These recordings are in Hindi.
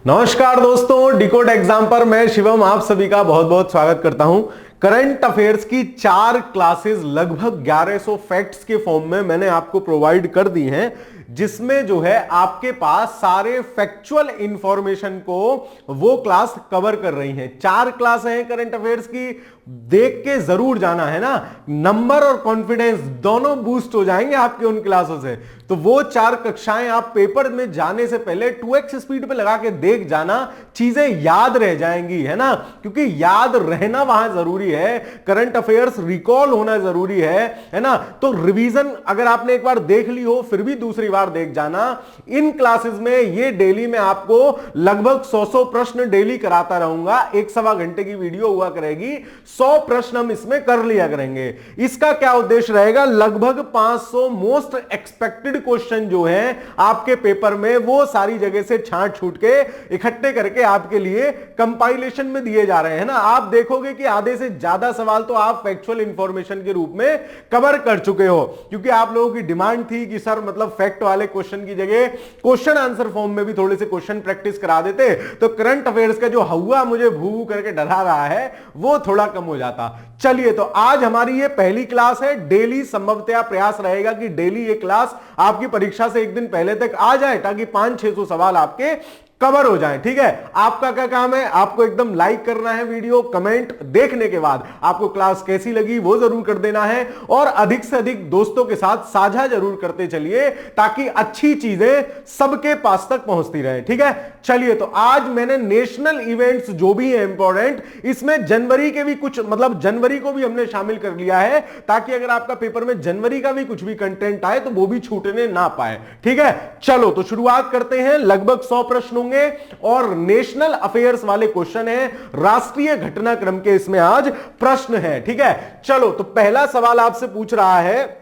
नमस्कार दोस्तों, डिकोड एग्जाम पर मैं शिवम आप सभी का बहुत बहुत स्वागत करता हूं। करंट अफेयर्स की 4 क्लासेस लगभग 1100 फैक्ट्स के फॉर्म में मैंने आपको प्रोवाइड कर दी हैं, जिसमें जो है आपके पास सारे फैक्चुअल इंफॉर्मेशन को वो क्लास कवर कर रही हैं। 4 क्लास हैं करंट अफेयर्स की, देख के जरूर जाना है ना। नंबर और कॉन्फिडेंस दोनों बूस्ट हो जाएंगे आपके उन क्लासों से। तो वो 4 कक्षाएं आप पेपर में जाने से पहले 2x स्पीड पे लगा के देख जाना, चीजें याद रह जाएंगी, है ना। क्योंकि याद रहना वहां जरूरी है, करंट अफेयर्स रिकॉल होना जरूरी है ना। तो रिवीजन अगर आपने एक बार देख ली हो फिर भी दूसरी बार देख जाना। इन क्लासेस में ये डेली में आपको लगभग 100 प्रश्न डेली कराता रहूंगा। 1-1.25 घंटे की वीडियो हुआ करेगी, 100 प्रश्न हम इसमें कर लिया करेंगे। इसका क्या उद्देश्य रहेगा, लगभग 500 मोस्ट एक्सपेक्टेड क्वेश्चन जो हैं आपके पेपर में, वो सारी जगह से छांट छूट के इकट्ठे करके आपके लिए कंपाइलेशन में दिए जा रहे हैं ना। आप देखोगे कि आधे से ज्यादा सवाल तो आप फैक्चुअल इंफॉर्मेशन के रूप में कवर कर चुके हो, क्योंकि आप लोगों की डिमांड थी कि सर मतलब फैक्ट वाले क्वेश्चन की जगह क्वेश्चन आंसर फॉर्म में भी थोड़े से क्वेश्चन प्रैक्टिस करा देते, तो करंट अफेयर्स का जो हवा मुझे भू करके डरा रहा है वो थोड़ा कम हो जाता। चलिए, तो आज हमारी ये पहली क्लास है। डेली संभवतः प्रयास रहेगा कि डेली ये क्लास आपकी परीक्षा से एक दिन पहले तक आ जाए, ताकि 500-600 सवाल आपके कवर हो जाए। ठीक है, आपका क्या काम है, आपको एकदम लाइक करना है वीडियो, कमेंट देखने के बाद आपको क्लास कैसी लगी वो जरूर कर देना है, और अधिक से अधिक दोस्तों के साथ साझा जरूर करते चलिए, ताकि अच्छी चीजें सबके पास तक पहुंचती रहे। ठीक है, चलिए, तो आज मैंने नेशनल इवेंट्स जो भी है इंपॉर्टेंट, इसमें जनवरी के भी कुछ, मतलब जनवरी को भी हमने शामिल कर लिया है, ताकि अगर आपका पेपर में जनवरी का भी कुछ भी कंटेंट आए तो वो भी छूटने ना पाए। ठीक है, चलो तो शुरुआत करते हैं। लगभग 100 प्रश्न होंगे और नेशनल अफेयर्स वाले क्वेश्चन है, राष्ट्रीय घटनाक्रम के इसमें आज प्रश्न है। ठीक है, चलो तो पहला सवाल आपसे पूछ रहा है,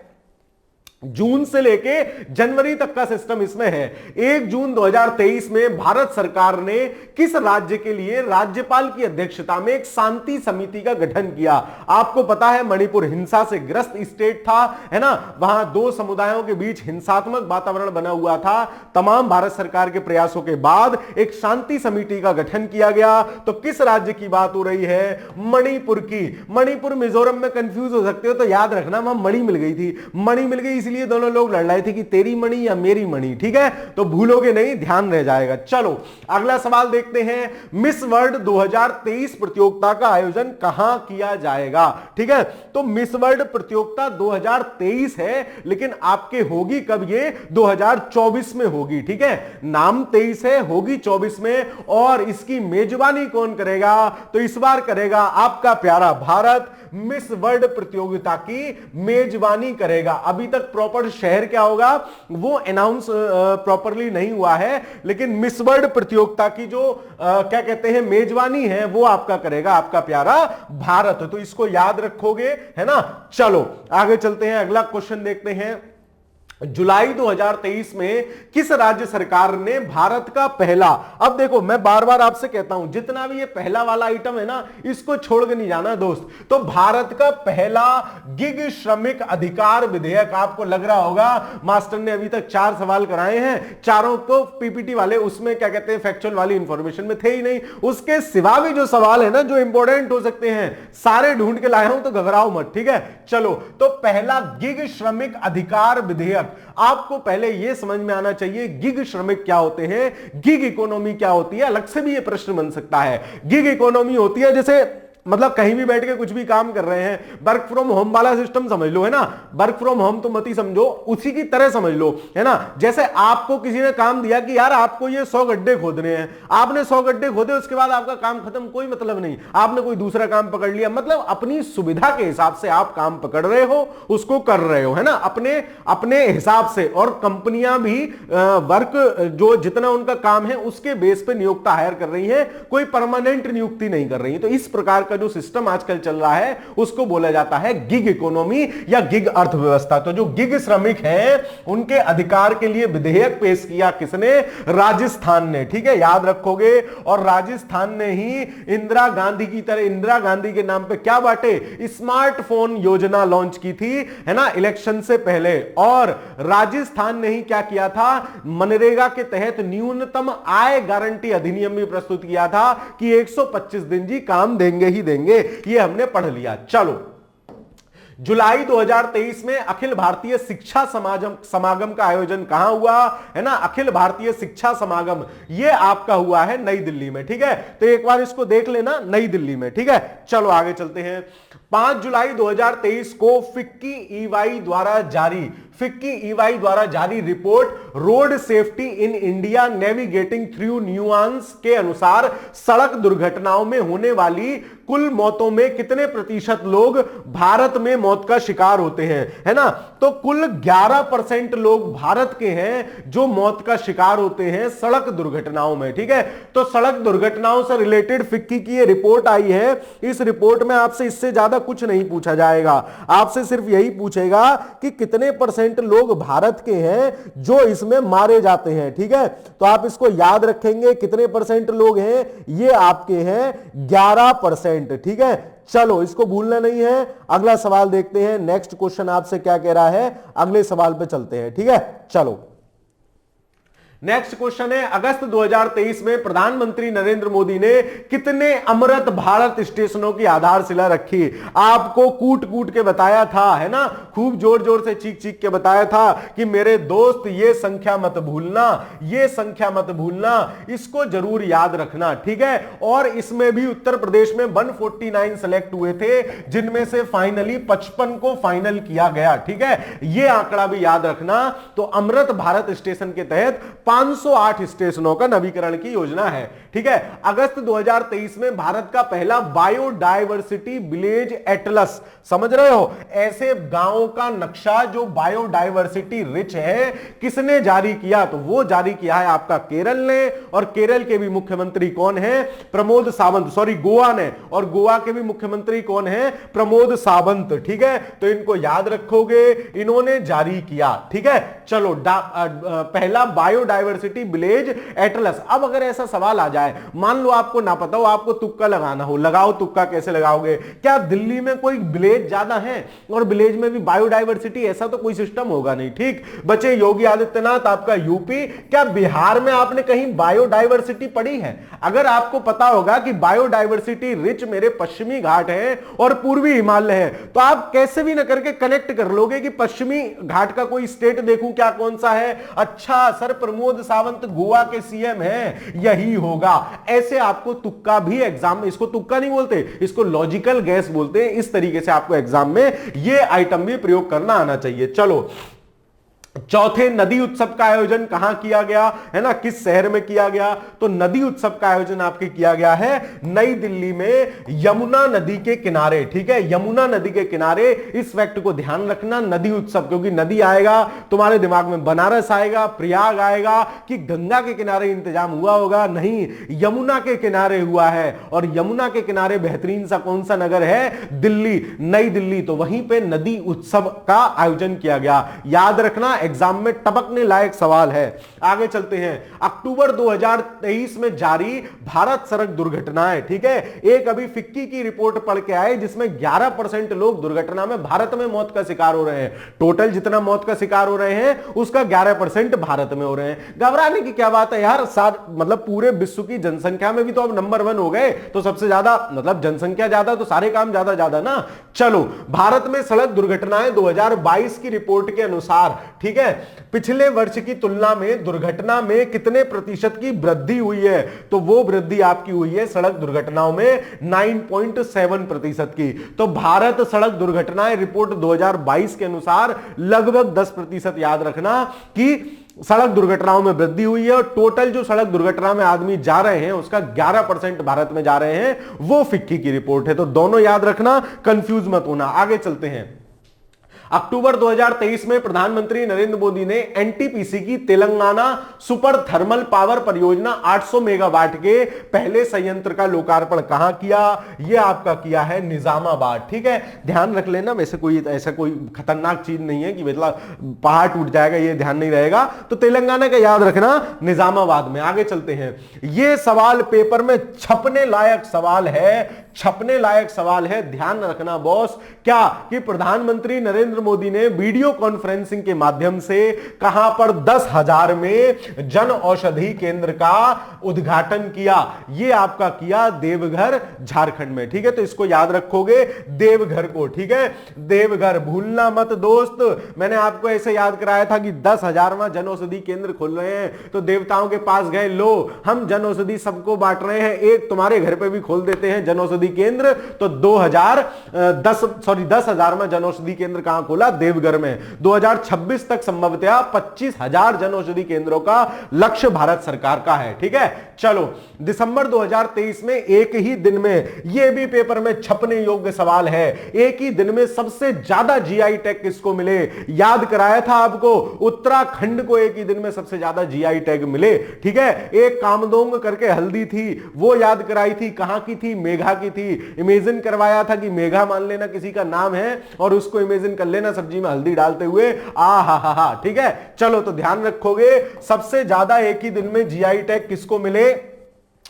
जून से लेके जनवरी तक का सिस्टम इसमें है। 1 जून 2023 में भारत सरकार ने किस राज्य के लिए राज्यपाल की अध्यक्षता में एक शांति समिति का गठन किया। आपको पता है मणिपुर हिंसा से ग्रस्त स्टेट था, है ना। वहां 2 समुदायों के बीच हिंसात्मक वातावरण बना हुआ था। तमाम भारत सरकार के प्रयासों के बाद एक शांति समिति का गठन किया गया। तो किस राज्य की बात हो रही है, मणिपुर की। मणिपुर मिजोरम में कंफ्यूज हो सकते हो, तो याद रखना वहां मणि मिल गई थी, मणि मिल गई, इसलिए दोनों लोग लड़ रहे थे कि तेरी मणि या मेरी मणि। ठीक है, तो भूलोगे नहीं, ध्यान रह जाएगा। चलो अगला सवाल देखते हैं। मिस वर्ल्ड 2023 प्रतियोगिता का आयोजन कहां किया जाएगा। ठीक है, तो मिस वर्ल्ड प्रतियोगिता 2023 है, लेकिन आपके होगी कब, ये 2024 में होगी। ठीक है, नाम 23 है, होगी 24 में। और इसकी मेजबानी कौन करेगा, तो इस बार करेगा आपका प्यारा भारत। मिस वर्ल्ड प्रतियोगिता की मेजबानी करेगा। अभी तक प्रॉपर शहर क्या होगा वो अनाउंस प्रॉपरली नहीं हुआ है, लेकिन मिस वर्ल्ड प्रतियोगिता की जो क्या कहते हैं मेजबानी है वो आपका करेगा आपका प्यारा भारत। तो इसको याद रखोगे, है ना। चलो आगे चलते हैं, अगला क्वेश्चन देखते हैं। जुलाई 2023 में किस राज्य सरकार ने भारत का पहला, अब देखो मैं बार बार आपसे कहता हूं जितना भी ये पहला वाला आइटम है ना, इसको छोड़ के नहीं जाना दोस्त। तो भारत का पहला गिग श्रमिक अधिकार विधेयक, आपको लग रहा होगा मास्टर ने अभी तक 4 सवाल कराए हैं, चारों तो पीपीटी वाले उसमें क्या कहते हैं फैक्चुअल वाली इंफॉर्मेशन में थे ही नहीं। उसके सिवा भी जो सवाल है ना जो इंपॉर्टेंट हो सकते हैं, सारे ढूंढ के लाया हूं, तो घबराओ मत। ठीक है, चलो तो पहला गिग श्रमिक अधिकार विधेयक, आपको पहले यह समझ में आना चाहिए गिग श्रमिक क्या होते हैं, गिग इकोनॉमी क्या होती है। अलग से भी यह प्रश्न बन सकता है। गिग इकोनॉमी होती है जैसे मतलब कहीं भी बैठ के कुछ भी काम कर रहे हैं, वर्क फ्रॉम होम वाला सिस्टम समझ लो, है ना। वर्क फ्रॉम होम तो मत ही समझो, उसी की तरह समझ लो, है ना। जैसे आपको किसी ने काम दिया कि यार आपको ये 100 गड्ढे खोदने हैं, आपने 100 गड्ढे खोदे, उसके बाद आपका काम खत्म, कोई मतलब नहीं, आपने कोई दूसरा काम पकड़ लिया। मतलब अपनी सुविधा के हिसाब से आप काम पकड़ रहे हो, उसको कर रहे हो, है ना, अपने अपने हिसाब से। और कंपनियां भी वर्क जो जितना उनका काम है उसके बेस पे नियोक्ता हायर कर रही है, कोई परमानेंट नियुक्ति नहीं कर रही है। तो इस प्रकार का जो सिस्टम आजकल चल रहा है उसको बोला जाता है गिग इकोनॉमी या गिग अर्थव्यवस्था। तो जो गिग श्रमिक हैं उनके अधिकार के लिए विधेयक पेश किया किसने? राजस्थान ने। ठीक है, याद रखोगे। और राजस्थान ने ही इंदिरा गांधी की तरह इंदिरा गांधी के नाम पे क्या बांटे? स्मार्टफोन योजना लॉन्च की थी, है ना, इलेक्शन से पहले। और राजस्थान ने ही क्या किया था? मनरेगा के तहत न्यूनतम आय गारंटी अधिनियम भी प्रस्तुत किया था कि 125 दिन जी काम देंगे ही देंगे। ये हमने पढ़ लिया। चलो, जुलाई 2023 में अखिल भारतीय शिक्षा समागम का आयोजन कहां हुआ? है ना, अखिल भारतीय शिक्षा समागम ये आपका हुआ है नई दिल्ली में। ठीक है, तो एक बार इसको देख लेना, नई दिल्ली में। ठीक है, चलो आगे चलते हैं। 5 जुलाई 2023 को फिक्की ईवाई द्वारा जारी report road safety in India navigating through nuance के अनुसार सड़क दुर्घटनाओं में होने वाली कुल मौतों में कितने प्रतिशत लोग भारत में मौत का शिकार होते हैं? है ना, तो कुल 11% लोग भारत के हैं जो मौत का शिकार होते हैं सड़क दुर्घटनाओं में। ठीक है, तो सड़क दुर्घटनाओं से रिलेटेड फिक्की की ये रिपोर्ट आई है। इस रिपोर्ट में आपसे इससे ज्यादा कुछ नहीं पूछा जाएगा, आपसे सिर्फ यही पूछेगा कि कितने परसेंट लोग भारत के हैं जो इसमें मारे जाते हैं। ठीक है, तो आप इसको याद रखेंगे, कितने परसेंट लोग हैं? ये आपके हैं 11%। ठीक है, चलो इसको भूलना नहीं है। अगला सवाल देखते हैं, नेक्स्ट क्वेश्चन आपसे क्या कह रहा है, अगले सवाल पे चलते हैं। ठीक है, चलो नेक्स्ट क्वेश्चन है, अगस्त 2023 में प्रधानमंत्री नरेंद्र मोदी ने कितने अमृत भारत स्टेशनों की आधारशिला रखी? आपको कूट कूट के बताया था, है ना, खूब जोर जोर से चीख चीख के बताया था कि मेरे दोस्त ये संख्या मत भूलना, ये संख्या मत भूलना, इसको जरूर याद रखना। ठीक है, और इसमें भी उत्तर प्रदेश में 149 सेलेक्ट हुए थे, जिनमें से फाइनली 55 को फाइनल किया गया। ठीक है, ये आंकड़ा भी याद रखना। तो अमृत भारत स्टेशन के तहत 508 स्टेशनों का नवीकरण की योजना है। ठीक है, अगस्त 2023 में भारत का पहला बायोडायवर्सिटी विलेज एटलस, समझ रहे हो, ऐसे गांवों का नक्शा जो बायोडायवर्सिटी रिच है, किसने जारी किया? तो वो जारी किया है आपका केरल ने। और केरल के भी मुख्यमंत्री कौन है? प्रमोद सावंत। सॉरी, गोवा ने, और गोवा के भी मुख्यमंत्री कौन है? प्रमोद सावंत। ठीक है, तो इनको याद रखोगे, इन्होंने जारी किया। ठीक है, चलो पहला बायोडायवर्सिटी विलेज एटलस। अब अगर ऐसा सवाल आ जाए, मान लो आपको ना पता हो, आपको तुक्का लगाना हो, लगाओ तुक्का। कैसे लगाओगे? क्या दिल्ली में कोई विलेज ज्यादा है और विलेज में भी बायोडायवर्सिटी? ऐसा तो कोई सिस्टम होगा नहीं। ठीक बचे, योगी आदित्यनाथ आपका यूपी। क्या बिहार में आपने कहीं बायोडायवर्सिटी पढ़ी है? अगर आपको पता होगा कि बायोडायवर्सिटी रिच मेरे पश्चिमी घाट है और पूर्वी हिमालय है, तो आप कैसे भी ना करके कनेक्ट कर लोगे कि पश्चिमी घाट का कोई स्टेट देखूं क्या कौन सा है। अच्छा सर, प्रमोद सावंत गोवा के सीएम हैं, यही होगा। ऐसे आपको तुक्का भी एग्जाम में, इसको तुक्का नहीं बोलते, इसको लॉजिकल गैस बोलते हैं। इस तरीके से आपको एग्जाम में ये आइटम भी प्रयोग करना आना चाहिए। चलो, चौथे नदी उत्सव का आयोजन कहां किया गया, है ना, किस शहर में किया गया? तो नदी उत्सव का आयोजन आपके किया गया है नई दिल्ली में, यमुना नदी के किनारे। ठीक है, यमुना नदी के किनारे। इस फैक्ट को ध्यान रखना, नदी उत्सव, क्योंकि नदी आएगा तुम्हारे दिमाग में बनारस आएगा, प्रयाग आएगा, कि गंगा के किनारे इंतजाम हुआ होगा, नहीं, यमुना के किनारे हुआ है। और यमुना के किनारे बेहतरीन सा कौन सा नगर है? दिल्ली, नई दिल्ली। तो वहीं पे नदी उत्सव का आयोजन किया गया। याद रखना, एग्जाम में टपकने लायक सवाल है। आगे चलते हैं, अक्टूबर 2023 में जारी भारत सड़क दुर्घटनाएं। ठीक है, एक अभी फिक्की की रिपोर्ट पढ़ के आए जिसमें 11% लोग दुर्घटना में भारत में मौत का शिकार हो रहे हैं। टोटल जितना मौत का शिकार हो रहे हैं उसका 11% भारत में हो रहे हैं। घबराने की क्या बात है यार, मतलब पूरे विश्व की जनसंख्या में भी तो अब नंबर 1 हो गए, तो सबसे ज्यादा, मतलब जनसंख्या ज्यादा तो सारे काम ज्यादा ज्यादा ना। चलो, भारत में सड़क दुर्घटनाएं 2022 की रिपोर्ट के अनुसार, ठीक है, पिछले वर्ष की तुलना में दुर्घटना में कितने प्रतिशत की वृद्धि हुई है? तो वो वृद्धि आपकी हुई है सड़क दुर्घटनाओं में 9.7% की। तो भारत सड़क दुर्घटनाएं रिपोर्ट 2022 के अनुसार लगभग 10%, याद रखना, कि सड़क दुर्घटनाओं में वृद्धि हुई है। और टोटल जो सड़क दुर्घटना में आदमी जा रहे हैं उसका 11% भारत में जा रहे हैं, वो फिक्की की रिपोर्ट है। तो दोनों याद रखना, कंफ्यूज मत होना। आगे चलते हैं, अक्टूबर 2023 में प्रधानमंत्री नरेंद्र मोदी ने एनटीपीसी की तेलंगाना सुपर थर्मल पावर परियोजना 800 मेगावाट के पहले संयंत्र का लोकार्पण कहां किया? यह आपका किया है निजामाबाद। ठीक है, ध्यान रख लेना, वैसे कोई ऐसा कोई खतरनाक चीज नहीं है कि मतलब पहाड़ टूट जाएगा, ये ध्यान नहीं रहेगा, तो तेलंगाना का याद रखना, निजामाबाद में। आगे चलते हैं, यह सवाल पेपर में छपने लायक सवाल है, छपने लायक सवाल है, ध्यान रखना बॉस। क्या कि प्रधानमंत्री नरेंद्र मोदी ने वीडियो कॉन्फ्रेंसिंग के माध्यम से कहां पर 10,000 में जन औषधि केंद्र का उद्घाटन किया? यह आपका किया देवघर, झारखंड में। ठीक है, तो इसको याद रखोगे, देवघर को। ठीक है, देवघर भूलना मत दोस्त। मैंने आपको ऐसे याद कराया था कि 10,000वां जन औषधि केंद्र खोल रहे हैं, तो देवताओं के पास गए, लो हम जन औषधि सबको बांट रहे हैं, एक तुम्हारे घर पे भी खोल देते हैं जन औषधि केंद्र। तो 10,000वां जन औषधि केंद्र कहां खोला? देवघर में। 2026 तक संभवतः 25,000 जन औषधि केंद्रों का लक्ष्य भारत सरकार का है। ठीक है, चलो, दिसंबर 2023 में एक ही दिन में, यह भी पेपर में छपने योग्य सवाल है, एक ही दिन में सबसे ज्यादा जीआई टैग किसको मिले? याद कराया था आपको, उत्तराखंड को एक ही दिन में सबसे ज्यादा जीआई टैग मिले। ठीक है, एक कामदोंग करके हल्दी थी, वो याद कराई थी, कहां की थी? मेघा की थी। इमेजिन करवाया था कि मेघा मान लेना किसी का नाम है और उसको इमेजिन कर लेना सब्जी में हल्दी डालते हुए, आ हा हा हा। ठीक है, चलो, तो ध्यान रखोगे, सबसे ज्यादा एक ही दिन में जीआई टैग किसको मिले?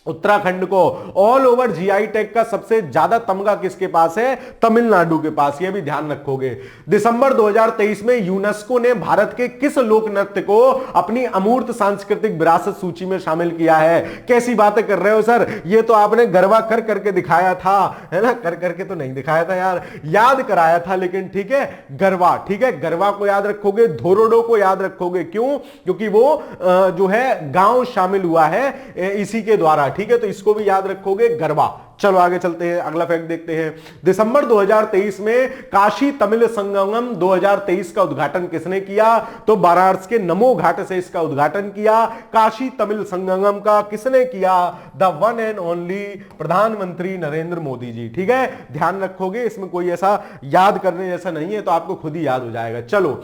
उत्तराखंड को। ऑल ओवर जीआई टैग का सबसे ज्यादा तमगा किसके पास है? तमिलनाडु के पास, यह भी ध्यान रखोगे। दिसंबर 2023 में यूनेस्को ने भारत के किस लोक नृत्य को अपनी अमूर्त सांस्कृतिक विरासत सूची में शामिल किया है? कैसी बातें कर रहे हो सर, ये तो आपने गरबा कर करके दिखाया था, है ना? कर करके तो नहीं दिखाया था यार, याद कराया था, लेकिन ठीक है, गरबा। ठीक है, गरबा को याद रखोगे, धोरोडो को याद रखोगे। क्यों? क्योंकि वो जो है गांव शामिल हुआ है इसी के द्वारा। ठीक है, तो इसको भी याद रखोगे, गरबा। चलो आगे चलते हैं, अगला फैक्ट देखते हैं। दिसंबर 2023 में काशी तमिल संगम 2023 का उद्घाटन किसने किया? तो वाराणसी के नमो घाट से इसका उद्घाटन किया। काशी तमिल संगम का किसने किया? द वन एंड ओनली प्रधानमंत्री नरेंद्र मोदी जी। ठीक है, ध्यान रखोगे, इसमें कोई ऐसा याद करने जैसा नहीं है, तो आपको खुद ही याद हो जाएगा। चलो,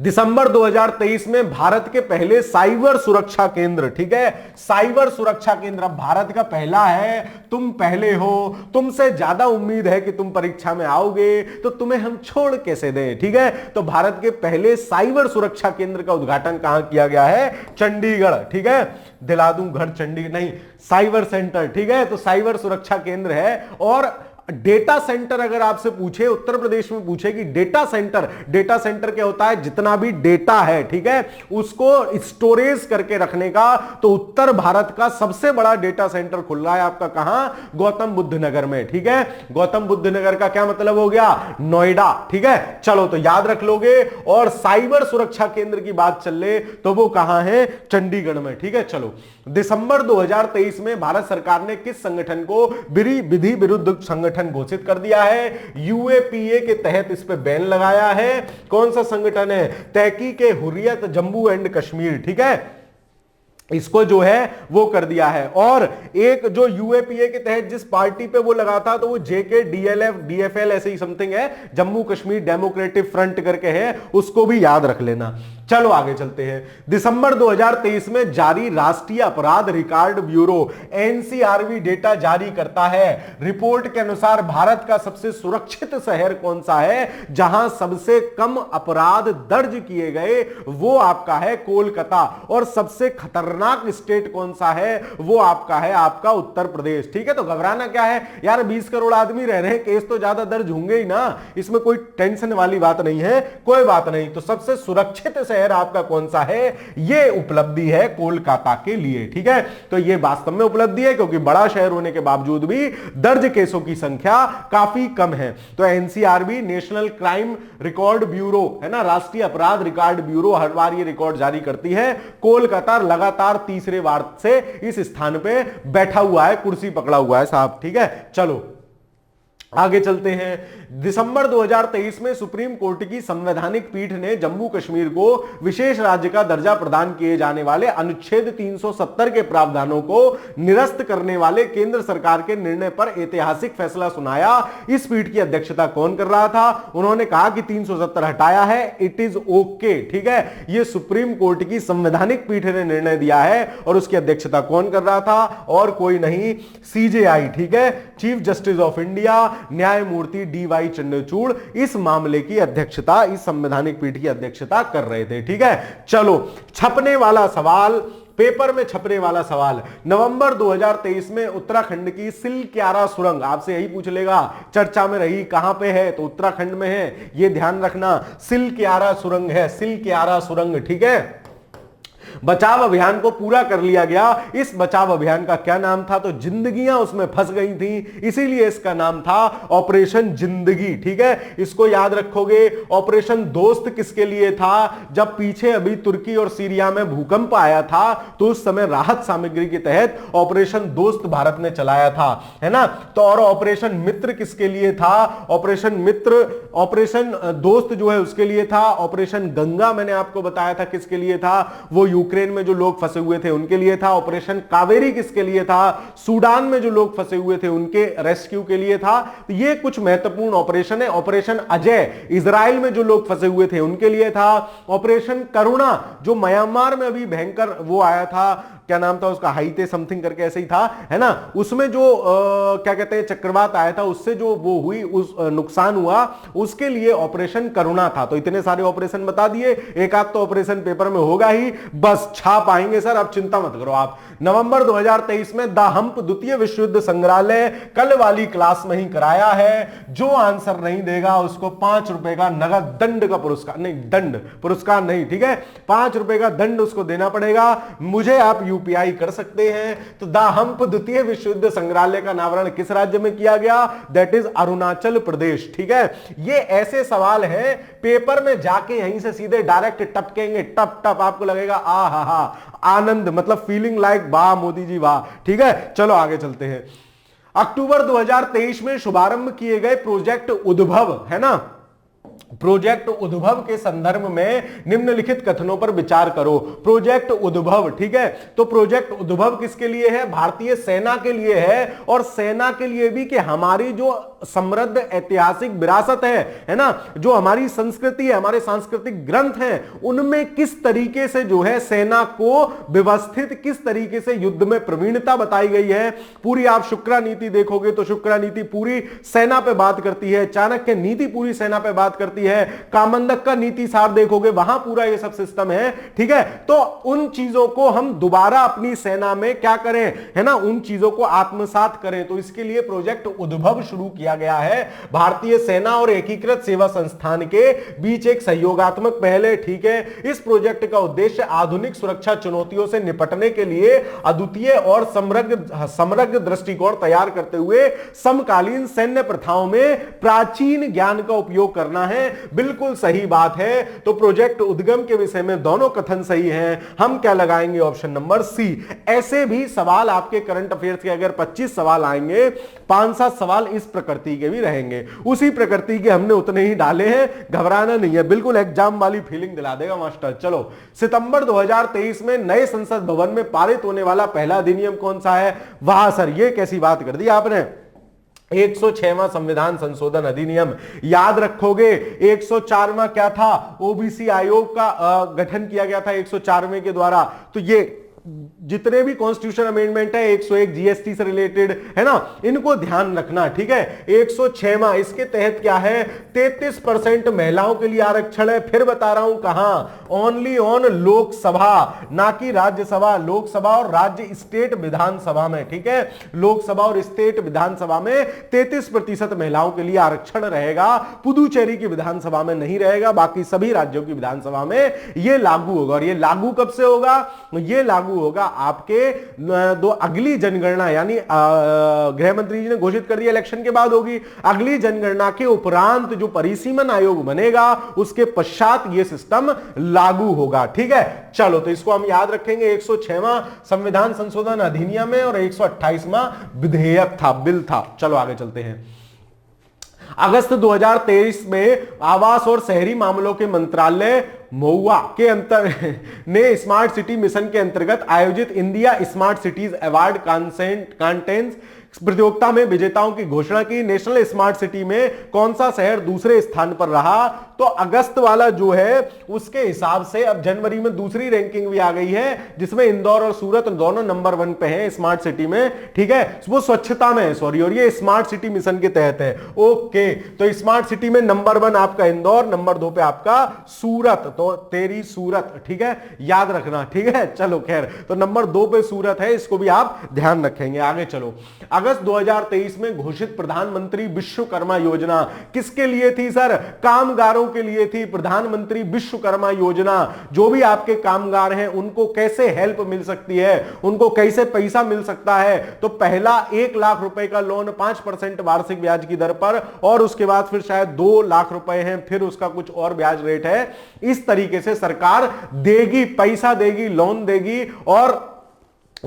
दिसंबर 2023 में भारत के पहले साइबर सुरक्षा केंद्र, ठीक है, साइबर सुरक्षा केंद्र अब भारत का पहला है। तुम पहले हो, तुमसे ज्यादा उम्मीद है कि तुम परीक्षा में आओगे, तो तुम्हें हम छोड़ कैसे दें? ठीक है, तो भारत के पहले साइबर सुरक्षा केंद्र का उद्घाटन कहां किया गया है? चंडीगढ़। ठीक है, दिला दूं घर चंडीगढ़ नहीं, साइबर सेंटर। ठीक है, तो साइबर सुरक्षा केंद्र है। और डेटा सेंटर अगर आपसे पूछे, उत्तर प्रदेश में पूछे कि डेटा सेंटर क्या होता है? जितना भी डेटा है, ठीक है, उसको स्टोरेज करके रखने का, तो उत्तर भारत का सबसे बड़ा डेटा सेंटर खुल रहा है आपका कहां? गौतम बुद्ध नगर में। ठीक है, गौतम बुद्ध नगर का क्या मतलब हो गया? नोएडा। ठीक है, चलो, तो याद रख लोगे। और साइबर सुरक्षा केंद्र की बात चल ले तो वो कहां है? चंडीगढ़ में। ठीक है, चलो, दिसंबर 2023 में भारत सरकार ने किस संगठन को विधि विरुद्ध संगठन घोषित कर दिया है? यूएपीए के तहत इस पे बैन लगाया है। कौन सा संगठन है? तहकीक-ए-हुर्रियत जम्मू एंड कश्मीर। ठीक है, इसको जो है वो कर दिया है। और एक जो यूएपीए के तहत जिस पार्टी पे वो लगा था, तो वो जेके डीएफएल ऐसे ही समथिंग है, जम्मू कश्मीर डेमोक्रेटिक फ्रंट करके है, उसको भी याद रख लेना। चलो आगे चलते हैं। दिसंबर 2023 में जारी राष्ट्रीय अपराध रिकॉर्ड ब्यूरो एनसीआरबी डेटा जारी करता है। रिपोर्ट के अनुसार भारत का सबसे सुरक्षित शहर कौन सा है? जहां सबसे कम अपराध दर्ज किए गए, वो आपका है कोलकाता। और सबसे खतरनाक स्टेट कौन सा है? वो आपका है आपका उत्तर प्रदेश। ठीक है, तो घबराना क्या है यार, 20 करोड़ आदमी रह रहे हैं, केस तो ज्यादा दर्ज होंगे ही ना, इसमें कोई टेंशन वाली बात नहीं है, कोई बात नहीं। तो सबसे सुरक्षित शहर आपका कौन सा है? ये उपलब्धि है कोलकाता के लिए। ठीक है, तो ये वास्तव में उपलब्धि है, क्योंकि बड़ा शहर होने के बावजूद भी दर्ज केसों की संख्या काफी कम है। तो NCRB national crime record bureau है ना, राष्ट्रीय अपराध रिकॉर्ड ब्यूरो हर बार ये रिकॉर्ड जारी करती है। कोलकाता लगातार तीसरे बार से इस स्थान पे बैठा हुआ है, कुर्सी पकड़ा हुआ है साहब। ठीक है, चलो आगे चलते हैं। दिसंबर 2023 में सुप्रीम कोर्ट की संवैधानिक पीठ ने जम्मू कश्मीर को विशेष राज्य का दर्जा प्रदान किए जाने वाले अनुच्छेद 370 के प्रावधानों को निरस्त करने वाले केंद्र सरकार के निर्णय पर ऐतिहासिक फैसला सुनाया। इस पीठ की अध्यक्षता कौन कर रहा था? उन्होंने कहा कि 370 हटाया है, इट इज ओके। ठीक है, यह सुप्रीम कोर्ट की संवैधानिक पीठ ने निर्णय दिया है और उसकी अध्यक्षता कौन कर रहा था? और कोई नहीं, सीजेआई। ठीक है, चीफ जस्टिस ऑफ इंडिया न्यायमूर्ति डीवाई चंद्रचूड़ इस मामले की अध्यक्षता, इस संवैधानिक पीठ की अध्यक्षता कर रहे थे। ठीक है, चलो छपने वाला सवाल, पेपर में छपने वाला सवाल। नवंबर 2023 में उत्तराखंड की सिलक्यारा सुरंग, आपसे यही पूछ लेगा चर्चा में रही, कहां पे है? तो उत्तराखंड में है, यह ध्यान रखना। सिलक्यारा सुरंग है, सिलक्यारा सुरंग। ठीक है, बचाव अभियान को पूरा कर लिया गया। इस बचाव अभियान का क्या नाम था? तो जिंदगियां उसमें फंस गई थी, इसीलिए इसका नाम था ऑपरेशन जिंदगी। ठीक है, इसको याद रखोगे। ऑपरेशन दोस्त किसके लिए था? जब पीछे अभी तुर्की और सीरिया में भूकंप आया था तो उस समय राहत सामग्री के तहत ऑपरेशन दोस्त भारत ने चलाया था, है ना। तो और ऑपरेशन मित्र किसके लिए था? ऑपरेशन मित्र, ऑपरेशन दोस्त जो है उसके लिए था। ऑपरेशन गंगा मैंने आपको बताया था किसके लिए था? वो यूक्रेन में जो लोग फंसे हुए थे उनके लिए था। ऑपरेशन कावेरी किसके लिए था? सूडान में जो लोग फंसे हुए थे उनके रेस्क्यू के लिए था। तो ये कुछ महत्वपूर्ण ऑपरेशन है। ऑपरेशन अजय, इजराइल में जो लोग फंसे हुए थे उनके लिए था। ऑपरेशन करुणा, जो म्यांमार में अभी भयंकर वो आया था, क्या नाम था उसका, हाईते समथिंग करके ऐसे ही था, है ना। उसमें जो क्या कहते हैं चक्रवात आया था, उससे जो वो हुई, उस नुकसान हुआ, उसके लिए ऑपरेशन करुणा था। तो इतने सारे ऑपरेशन बता दिए, एक आध तो ऑपरेशन पेपर में होगा ही, बस छाप आएंगे सर, अब चिंता मत करो आप। नवंबर 2023 में द हम्प द्वितीय विश्व युद्ध संग्रहालय कल वाली क्लास में ही कराया है। जो आंसर नहीं देगा उसको 5 रुपए का नगद दंड का पुरस्कार, नहीं दंड, पुरस्कार नहीं, ठीक है, 5 रुपए का दंड उसको देना पड़ेगा। मुझे आप यूपीआई कर सकते हैं। तो द हम्प द्वितीय विश्व युद्ध संग्रहालय का अनावरण किस राज्य में किया गया? That is Arunachal Pradesh. ठीक है, ये ऐसे सवाल हैं पेपर में जाके यहीं से सीधे डायरेक्ट टपकेंगे, टप टप, आपको लगेगा आ हा हा आनंद, मतलब फीलिंग लाइक वाह मोदी जी वाह। ठीक है, चलो आगे चलते हैं। अक्टूबर 2023 में शुभारंभ किए गए प्रोजेक्ट उद्भव, है ना, प्रोजेक्ट उद्भव के संदर्भ में निम्नलिखित कथनों पर विचार करो। प्रोजेक्ट उद्भव, ठीक है, तो प्रोजेक्ट उद्भव किसके लिए है? भारतीय सेना के लिए है, और सेना के लिए भी कि हमारी जो समृद्ध ऐतिहासिक विरासत है ना, जो हमारी संस्कृति है, हमारे सांस्कृतिक ग्रंथ हैं, उनमें किस तरीके से जो है सेना को व्यवस्थित, किस तरीके से युद्ध में प्रवीणता बताई गई है। पूरी आप शुक्रा नीति देखोगे तो शुक्रा नीति पूरी सेना पे बात करती है, चाणक्य नीति पूरी सेना पे बात करती है, कामंदक का नीति सार देखोगे वहां पूरा ये सब सिस्टम है। ठीक है, तो उन चीजों को हम दोबारा अपनी सेना में क्या करें, है ना, उन चीजों को आत्मसात करें। तो इसके लिए प्रोजेक्ट उद्भव शुरू किया गया है। भारतीय सेना और एकीकृत सेवा संस्थान के बीच एक सहयोगात्मक पहल है। ठीक है, इस प्रोजेक्ट का उद्देश्य आधुनिक सुरक्षा चुनौतियों से निपटने के लिए अद्वितीय और समग्र दृष्टिकोण तैयार करते हुए समकालीन सैन्य प्रथाओं में प्राचीन ज्ञान का उपयोग करना है। बिल्कुल सही बात है। तो प्रोजेक्ट उद्गम के विषय में दोनों कथन सही हैं। हम क्या लगाएंगे? Option number C. ऐसे भी सवाल आपके करंट अफेयर्स के अगर 25 सवाल आएंगे, 5-7 सवाल इस प्रकृति के भी रहेंगे। उसी प्रकृति के हमने उतने ही डाले हैं, घबराना नहीं है, बिल्कुल एग्जाम वाली फीलिंग दिला देगा मास्टर। चलो, सितंबर 2023 में नए संसद भवन में पारित होने वाला पहला अधिनियम कौन सा है? वाह सर, ये कैसी बात कर दी आपने, 106वां संविधान संशोधन अधिनियम। याद रखोगे 104वां क्या था? ओबीसी आयोग का गठन किया गया था 104वें के द्वारा। तो ये जितने भी कॉन्स्टिट्यूशन अमेंडमेंट है, 101 जीएसटी से रिलेटेड, है ना, इनको ध्यान रखना। ठीक है, 106वां, इसके तहत क्या है? 33% महिलाओं के लिए आरक्षण है। फिर बता रहा हूं कहां? ओनली ऑन लोकसभा, ना कि राज्यसभा। लोकसभा और राज्य स्टेट विधानसभा में, ठीक है, लोकसभा और स्टेट विधानसभा में 33% महिलाओं के लिए आरक्षण रहेगा। पुदुचेरी की विधानसभा में नहीं रहेगा, बाकी सभी राज्यों की विधानसभा में यह लागू होगा। और यह लागू कब से होगा? यह लागू होगा आपके अगली जनगणना, यानी गृह मंत्री जी ने घोषित कर दिया इलेक्शन के बाद होगी। अगली जनगणना के उपरांत जो परिसीमन आयोग बनेगा उसके पश्चात यह सिस्टम लागू होगा। ठीक है, चलो, तो इसको हम याद रखेंगे। 106वां संविधान संशोधन अधिनियम है और 128वां विधेयक था, बिल था। चलो आगे चलते हैं। अगस्त 2023 में आवास और शहरी मामलों के मंत्रालय महुआ के ने स्मार्ट सिटी मिशन के अंतर्गत आयोजित India smart cities award contest प्रतियोगिता में विजेताओं की घोषणा की। नेशनल स्मार्ट सिटी में कौन सा शहर दूसरे स्थान पर रहा? तो अगस्त वाला जो है उसके हिसाब से अब जनवरी में दूसरी रैंकिंग भी आ गई है, जिसमें इंदौर और सूरत दोनों नंबर 1 पे हैं स्मार्ट सिटी में, ठीक है, वो स्वच्छता में है, सॉरी, और ये स्मार्ट सिटी मिशन के तहत है। ओके, तो स्मार्ट सिटी में नंबर 1 आपका इंदौर, नंबर 2 पे आपका सूरत, तो तेरी सूरत, ठीक है, याद रखना, ठीक है। चलो खैर, तो नंबर 2 पे सूरत है, इसको भी आप ध्यान रखेंगे। आगे चलो, अगस्त 2023 में घोषित प्रधानमंत्री विश्वकर्मा योजना किसके लिए थी सर? कामगारों के लिए थी प्रधानमंत्री विश्वकर्मा योजना। जो भी आपके कामगार हैं उनको कैसे हेल्प मिल सकती है, उनको कैसे पैसा मिल सकता है? तो पहला 1 लाख रुपए का लोन 5% वार्षिक ब्याज की दर पर, और उसके बाद फिर शायद 2 लाख रुपए हैं, फिर उसका कुछ और ब्याज रेट है। इस तरीके से सरकार देगी, पैसा देगी, लोन देगी और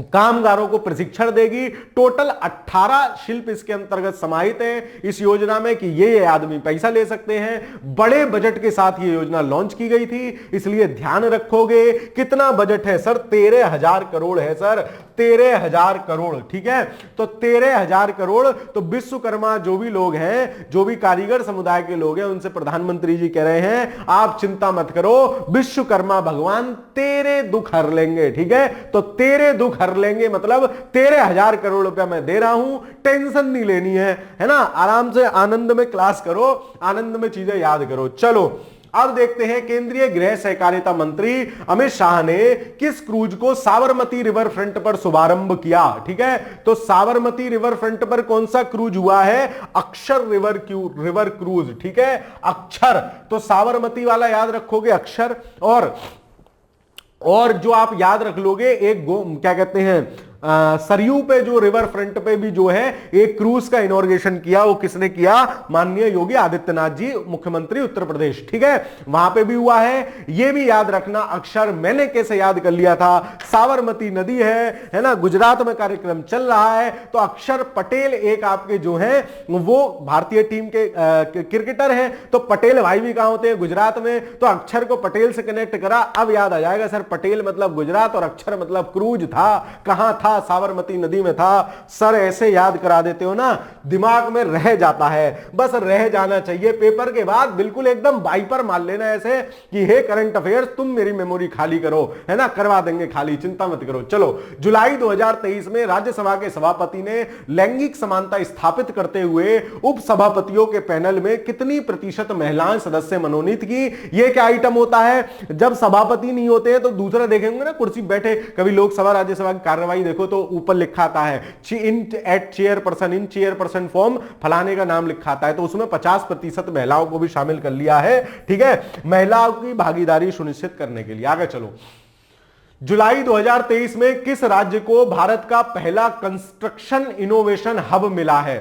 कामगारों को प्रशिक्षण देगी। टोटल 18 शिल्प इसके अंतर्गत समाहित है इस योजना में कि ये आदमी पैसा ले सकते हैं। बड़े बजट के साथ ये योजना लॉन्च की गई थी, इसलिए ध्यान रखोगे। कितना बजट है सर? 13,000 करोड़ है सर, 13,000 करोड़, ठीक है। तो 13,000 करोड़, तो विश्वकर्मा जो भी लोग हैं, जो भी कारीगर समुदाय के लोग हैं, उनसे प्रधानमंत्री जी कह रहे हैं आप चिंता मत करो, विश्वकर्मा भगवान तेरे दुख हर लेंगे, ठीक है। तो तेरे दुख हर लेंगे मतलब 13,000 करोड़ रुपया मैं दे रहा हूं, टेंशन नहीं लेनी है ना, आराम से आनंद में क्लास करो, आनंद में चीजें याद करो। चलो अब देखते हैं, केंद्रीय गृह सहकारिता मंत्री अमित शाह ने किस क्रूज को साबरमती रिवर फ्रंट पर शुभारंभ किया? ठीक है, तो साबरमती रिवर फ्रंट पर कौन सा क्रूज हुआ है? अक्षर रिवर क्रूज, ठीक है, अक्षर। तो साबरमती वाला याद रखोगे, अक्षर, और जो आप याद रख लोगे एक क्या कहते हैं, सरयू पे जो रिवर फ्रंट पे भी जो है एक क्रूज का इनॉर्गेशन किया, वो किसने किया? माननीय योगी आदित्यनाथ जी, मुख्यमंत्री उत्तर प्रदेश, ठीक है, वहां पे भी हुआ है। ये भी याद रखना, अक्षर मैंने कैसे याद कर लिया था, साबरमती नदी है ना, गुजरात में कार्यक्रम चल रहा है, तो अक्षर पटेल एक आपके जो है वो भारतीय टीम के क्रिकेटर हैं, तो पटेल भाई भी कहां होते हैं? गुजरात में। तो अक्षर को पटेल से कनेक्ट करा, अब याद आ जाएगा सर, पटेल मतलब गुजरात और अक्षर मतलब क्रूज था, कहां था? साबरमती नदी में था। सर ऐसे याद करा देते हो ना, दिमाग में रह जाता है, बस रह जाना चाहिए। पेपर के बाद बिल्कुल एकदम वाइपर मार लेना ऐसे कि हे करंट अफेयर्स तुम मेरी मेमोरी खाली करो, है ना, करवा देंगे खाली, चिंता मत करो। चलो, जुलाई 2023 में राज्यसभा के सभापति ने लैंगिक समानता स्थापित करते हुए उप सभापतियों के पैनल में कितनी प्रतिशत महिलाएं सदस्य मनोनीत की? ये क्या आइटम होता है? जब सभापति नहीं होते हैं तो दूसरा देखेंगे ना, कुर्सी बैठे, कभी लोकसभा राज्यसभा की कार्यवाही देखो तो ऊपर लिखा आता है एट चेयरपर्सन, इन चेयरपर्सन फॉर्म फलाने का नाम लिखा आता है, तो उसमें 50% महिलाओं को भी शामिल कर लिया है, ठीक है, महिलाओं की भागीदारी सुनिश्चित करने के लिए। आगे चलो, जुलाई 2023 में किस राज्य को भारत का पहला कंस्ट्रक्शन इनोवेशन हब मिला है?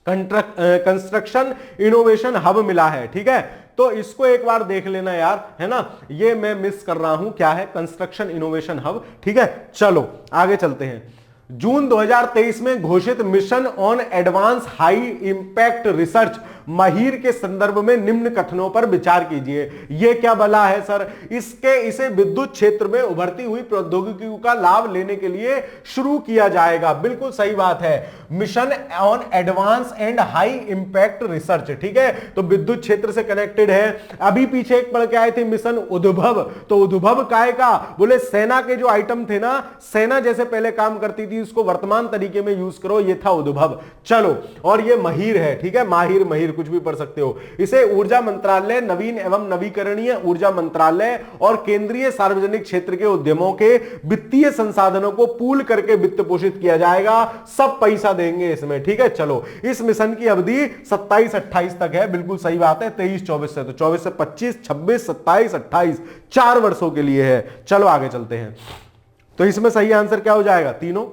कंस्ट्रक्शन इनोवेशन हब मिला है, ठीक है, तो इसको एक बार देख लेना यार, है ना, ये मैं मिस कर रहा हूं, क्या है कंस्ट्रक्शन इनोवेशन हब, ठीक है। चलो आगे चलते हैं। जून 2023 में घोषित mission on advance high impact research महिर के संदर्भ में निम्न कथनों पर विचार कीजिए। यह क्या बला है सर? इसे विद्युत क्षेत्र में उभरती हुई प्रौद्योगिकियों का लाभ लेने के लिए शुरू किया जाएगा। बिल्कुल सही बात है, mission on advance and high impact research, ठीक है, तो विद्युत क्षेत्र से कनेक्टेड है। अभी पीछे एक पढ़ के आए थे मिशन उद्भव, तो उद्भव काय का? बोले सेना के जो आइटम थे ना, सेना जैसे पहले काम करती थी उसको वर्तमान तरीके में यूज करो, ये था उद्भव। चलो, और ये महिर है, ठीक है, माहिर कुछ भी पढ़ सकते हो। इसे ऊर्जा मंत्रालय, नवीन एवं नवीकरणीय ऊर्जा मंत्रालय और केंद्रीय सार्वजनिक क्षेत्र के उद्यमों के वित्तीय संसाधनों को पूल करके वित्त पोषित किया जाएगा, सब पैसा देंगे इसमें, ठीक है। चलो, इस मिशन की अवधि 27-28 तक है, बिल्कुल सही बात है, 23-24 से, तो 24 से 25, 26, 27, 28 4 वर्षों के लिए है। चलो आगे चलते हैं, तो इसमें सही आंसर क्या हो जाएगा? तीनों,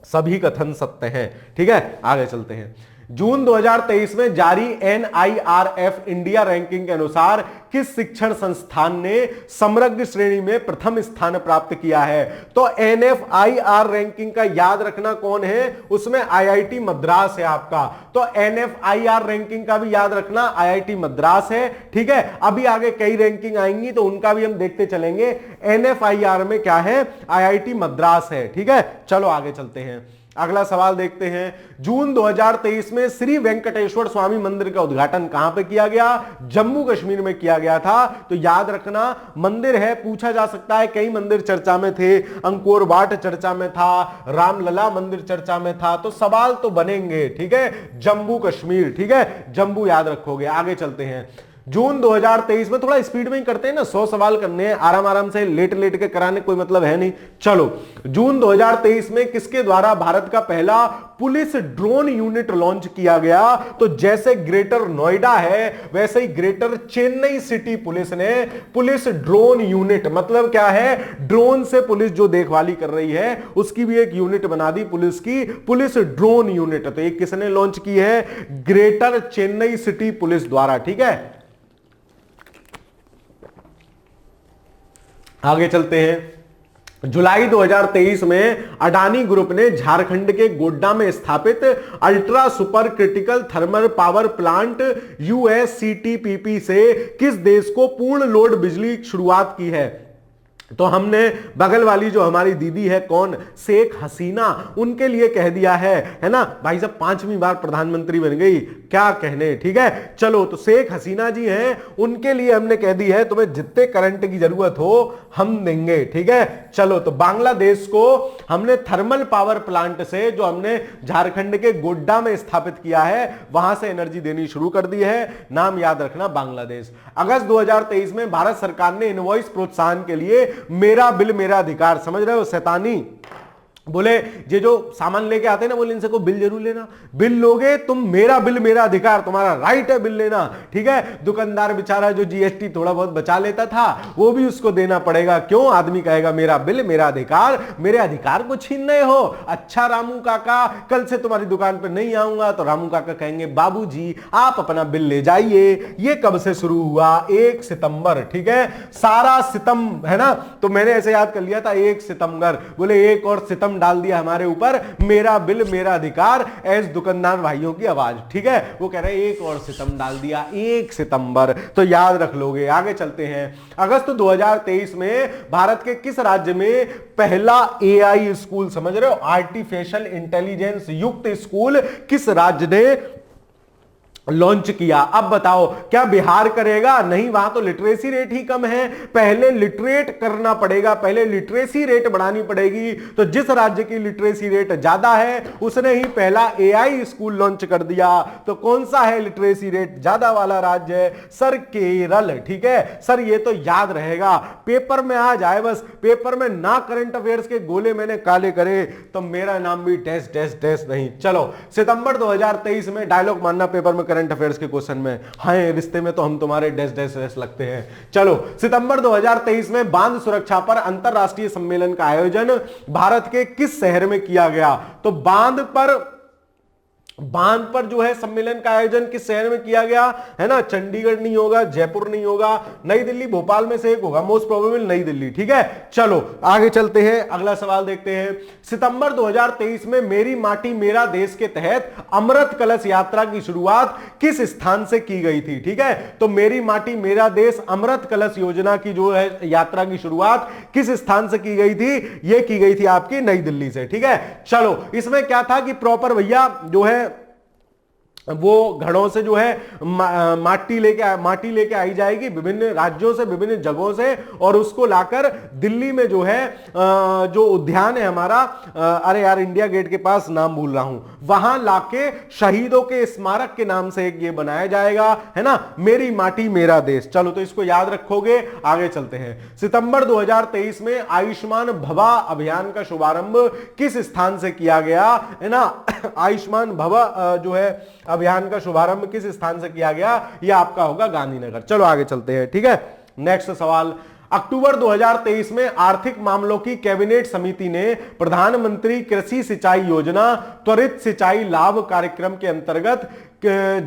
सभी कथन सत्य हैं, ठीक है। आगे चलते हैं। जून 2023 में जारी NIRF इंडिया रैंकिंग के अनुसार किस शिक्षण संस्थान ने समग्र श्रेणी में प्रथम स्थान प्राप्त किया है? तो NFIR रैंकिंग का याद रखना कौन है, उसमें IIT मद्रास है आपका। तो NFIR रैंकिंग का भी याद रखना IIT मद्रास है, ठीक है। अभी आगे कई रैंकिंग आएंगी तो उनका भी हम देखते चलेंगे। NFIR में क्या है, IIT मद्रास है, ठीक है। चलो आगे चलते हैं, अगला सवाल देखते हैं। जून 2023 में श्री वेंकटेश्वर स्वामी मंदिर का उद्घाटन कहां पे किया गया? जम्मू कश्मीर में किया गया था। तो याद रखना, मंदिर है, पूछा जा सकता है, कई मंदिर चर्चा में थे, अंकोर वाट चर्चा में था, रामलला मंदिर चर्चा में था, तो सवाल तो बनेंगे, ठीक है। जम्मू कश्मीर, ठीक है, जम्मू याद रखोगे। आगे चलते हैं, जून 2023 में थोड़ा स्पीड में ही करते हैं ना, 100 सवाल करने हैं, आराम आराम से लेट लेट के कराने कोई मतलब है नहीं। चलो, जून 2023 में किसके द्वारा भारत का पहला पुलिस ड्रोन यूनिट लॉन्च किया गया? तो जैसे ग्रेटर नोएडा है वैसे ही ग्रेटर चेन्नई सिटी पुलिस ने पुलिस ड्रोन यूनिट, मतलब क्या है, ड्रोन से पुलिस जो देखभाली कर रही है उसकी भी एक यूनिट बना दी पुलिस की, पुलिस ड्रोन यूनिट। तो ये किसने लॉन्च की है? ग्रेटर चेन्नई सिटी पुलिस द्वारा, ठीक है। आगे चलते हैं, जुलाई 2023 में अडानी ग्रुप ने झारखंड के गोड्डा में स्थापित ultra super critical thermal power plant USCTPP से किस देश को पूर्ण लोड बिजली की शुरुआत की है? तो हमने बगल वाली जो हमारी दीदी है, कौन, शेख हसीना, उनके लिए कह दिया है ना भाई साहब, 5वीं बार प्रधानमंत्री बन गई, क्या कहने, ठीक है। चलो, तो शेख हसीना जी हैं, उनके लिए हमने कह दी है तुम्हें जितने करंट की जरूरत हो हम देंगे, ठीक है। चलो, तो बांग्लादेश को हमने थर्मल पावर प्लांट से, जो हमने झारखंड के गोड्डा में स्थापित किया है, वहां से एनर्जी देनी शुरू कर दी है। नाम याद रखना, बांग्लादेश। अगस्त 2023 में भारत सरकार ने इनवॉइस प्रोत्साहन के लिए मेरा बिल मेरा अधिकार, समझ रहे हो, शैतानी बोले ये जो सामान लेके आते हैं ना, बोले इनसे को बिल जरूर लेना, बिल लोगे तुम, मेरा बिल मेरा अधिकार, तुम्हारा राइट है बिल लेना, ठीक है। दुकानदार बेचारा जो GST थोड़ा बहुत बचा लेता था वो भी उसको देना पड़ेगा। क्यों? आदमी कहेगा मेरा बिल मेरा अधिकार, मेरे अधिकार को छीन रहे हो। अच्छा रामू काका, कल से तुम्हारी दुकान पर नहीं आऊंगा, तो रामू काका कहेंगे बाबूजी आप अपना बिल ले जाइए। ये कब से शुरू हुआ? 1 सितंबर, ठीक है। सारा सितम है ना, तो मैंने ऐसे याद कर लिया था 1 सितंबर, बोले एक और सितम डाल दिया हमारे ऊपर, मेरा बिल मेरा अधिकार, एस दुकानदार भाइयों की आवाज, ठीक है। वो कह रहे हैं एक और सितम डाल दिया, 1 सितंबर, तो याद रख लोगे। आगे चलते हैं, अगस्त 2023 में भारत के किस राज्य में पहला AI स्कूल, समझ रहे हो, आर्टिफिशियल इंटेलिजेंस युक्त स्कूल किस राज्य ने लॉन्च किया? अब बताओ, क्या बिहार करेगा? नहीं, वहां तो लिटरेसी रेट ही कम है, पहले लिटरेट करना पड़ेगा, पहले लिटरेसी रेट बढ़ानी पड़ेगी। तो जिस राज्य की लिटरेसी रेट ज्यादा है उसने ही पहला AI स्कूल लॉन्च कर दिया। तो कौन सा है लिटरेसी रेट ज्यादा वाला राज्य? सर केरल, ठीक है। सर ये तो याद रहेगा, पेपर में आ जाए बस, पेपर में ना करंट अफेयर्स के गोले मैंने काले करे तो मेरा नाम भी टेस्ट टेस्ट टेस्ट नहीं। चलो, सितंबर 2023 में डायलॉग मानना पेपर में करंट अफेयर्स के क्वेश्चन में, हाय रिश्ते में तो हम तुम्हारे डेस डेस डेस लगते हैं। चलो, सितंबर 2023 में बांध सुरक्षा पर अंतरराष्ट्रीय सम्मेलन का आयोजन भारत के किस शहर में किया गया? तो बांध पर जो है सम्मेलन का आयोजन किस शहर में किया गया है ना? चंडीगढ़ नहीं होगा, जयपुर नहीं होगा, नई दिल्ली, भोपाल में से एक होगा, मोस्ट प्रोबेबल नई दिल्ली, ठीक है। चलो आगे चलते हैं, अगला सवाल देखते हैं। सितंबर 2023 में मेरी माटी मेरा देश के तहत अमृत कलश यात्रा की शुरुआत किस स्थान से की गई थी? ठीक है, तो मेरी माटी मेरा देश अमृत कलश योजना की जो है यात्रा की शुरुआत किस स्थान से की गई थी? ये की गई थी आपकी नई दिल्ली से, ठीक है। चलो, इसमें क्या था कि प्रॉपर भैया जो है वो घड़ों से जो है माटी लेके आई जाएगी विभिन्न राज्यों से, विभिन्न जगहों से, और उसको लाकर दिल्ली में जो है जो उद्यान है हमारा, अरे यार इंडिया गेट के पास, नाम भूल रहा हूं, वहां लाके शहीदों के स्मारक के नाम से एक ये बनाया जाएगा, है ना, मेरी माटी मेरा देश। चलो, तो इसको याद रखोगे। आगे चलते हैं। सितंबर 2023 में आयुष्मान भवा अभियान का शुभारंभ किस स्थान से किया गया, है ना? आयुष्मान भवा जो है अभियान का शुभारंभ किस स्थान से किया गया? यह आपका होगा गांधीनगर। चलो आगे चलते हैं, ठीक है। नेक्स्ट सवाल, अक्टूबर 2023 में आर्थिक मामलों की कैबिनेट समिति ने प्रधानमंत्री कृषि सिंचाई योजना त्वरित सिंचाई लाभ कार्यक्रम के अंतर्गत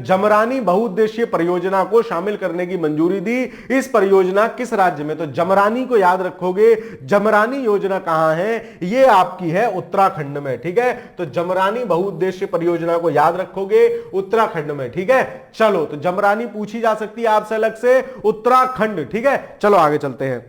जमरानी बहुउद्देशीय परियोजना को शामिल करने की मंजूरी दी। इस परियोजना किस राज्य में? तो जमरानी को याद रखोगे, जमरानी योजना कहां है? ये आपकी है उत्तराखंड में, ठीक है। तो जमरानी बहुउद्देशीय परियोजना को याद रखोगे उत्तराखंड में, ठीक है। चलो, तो जमरानी पूछी जा सकती है आपसे अलग से, उत्तराखंड, ठीक है। चलो आगे चलते हैं।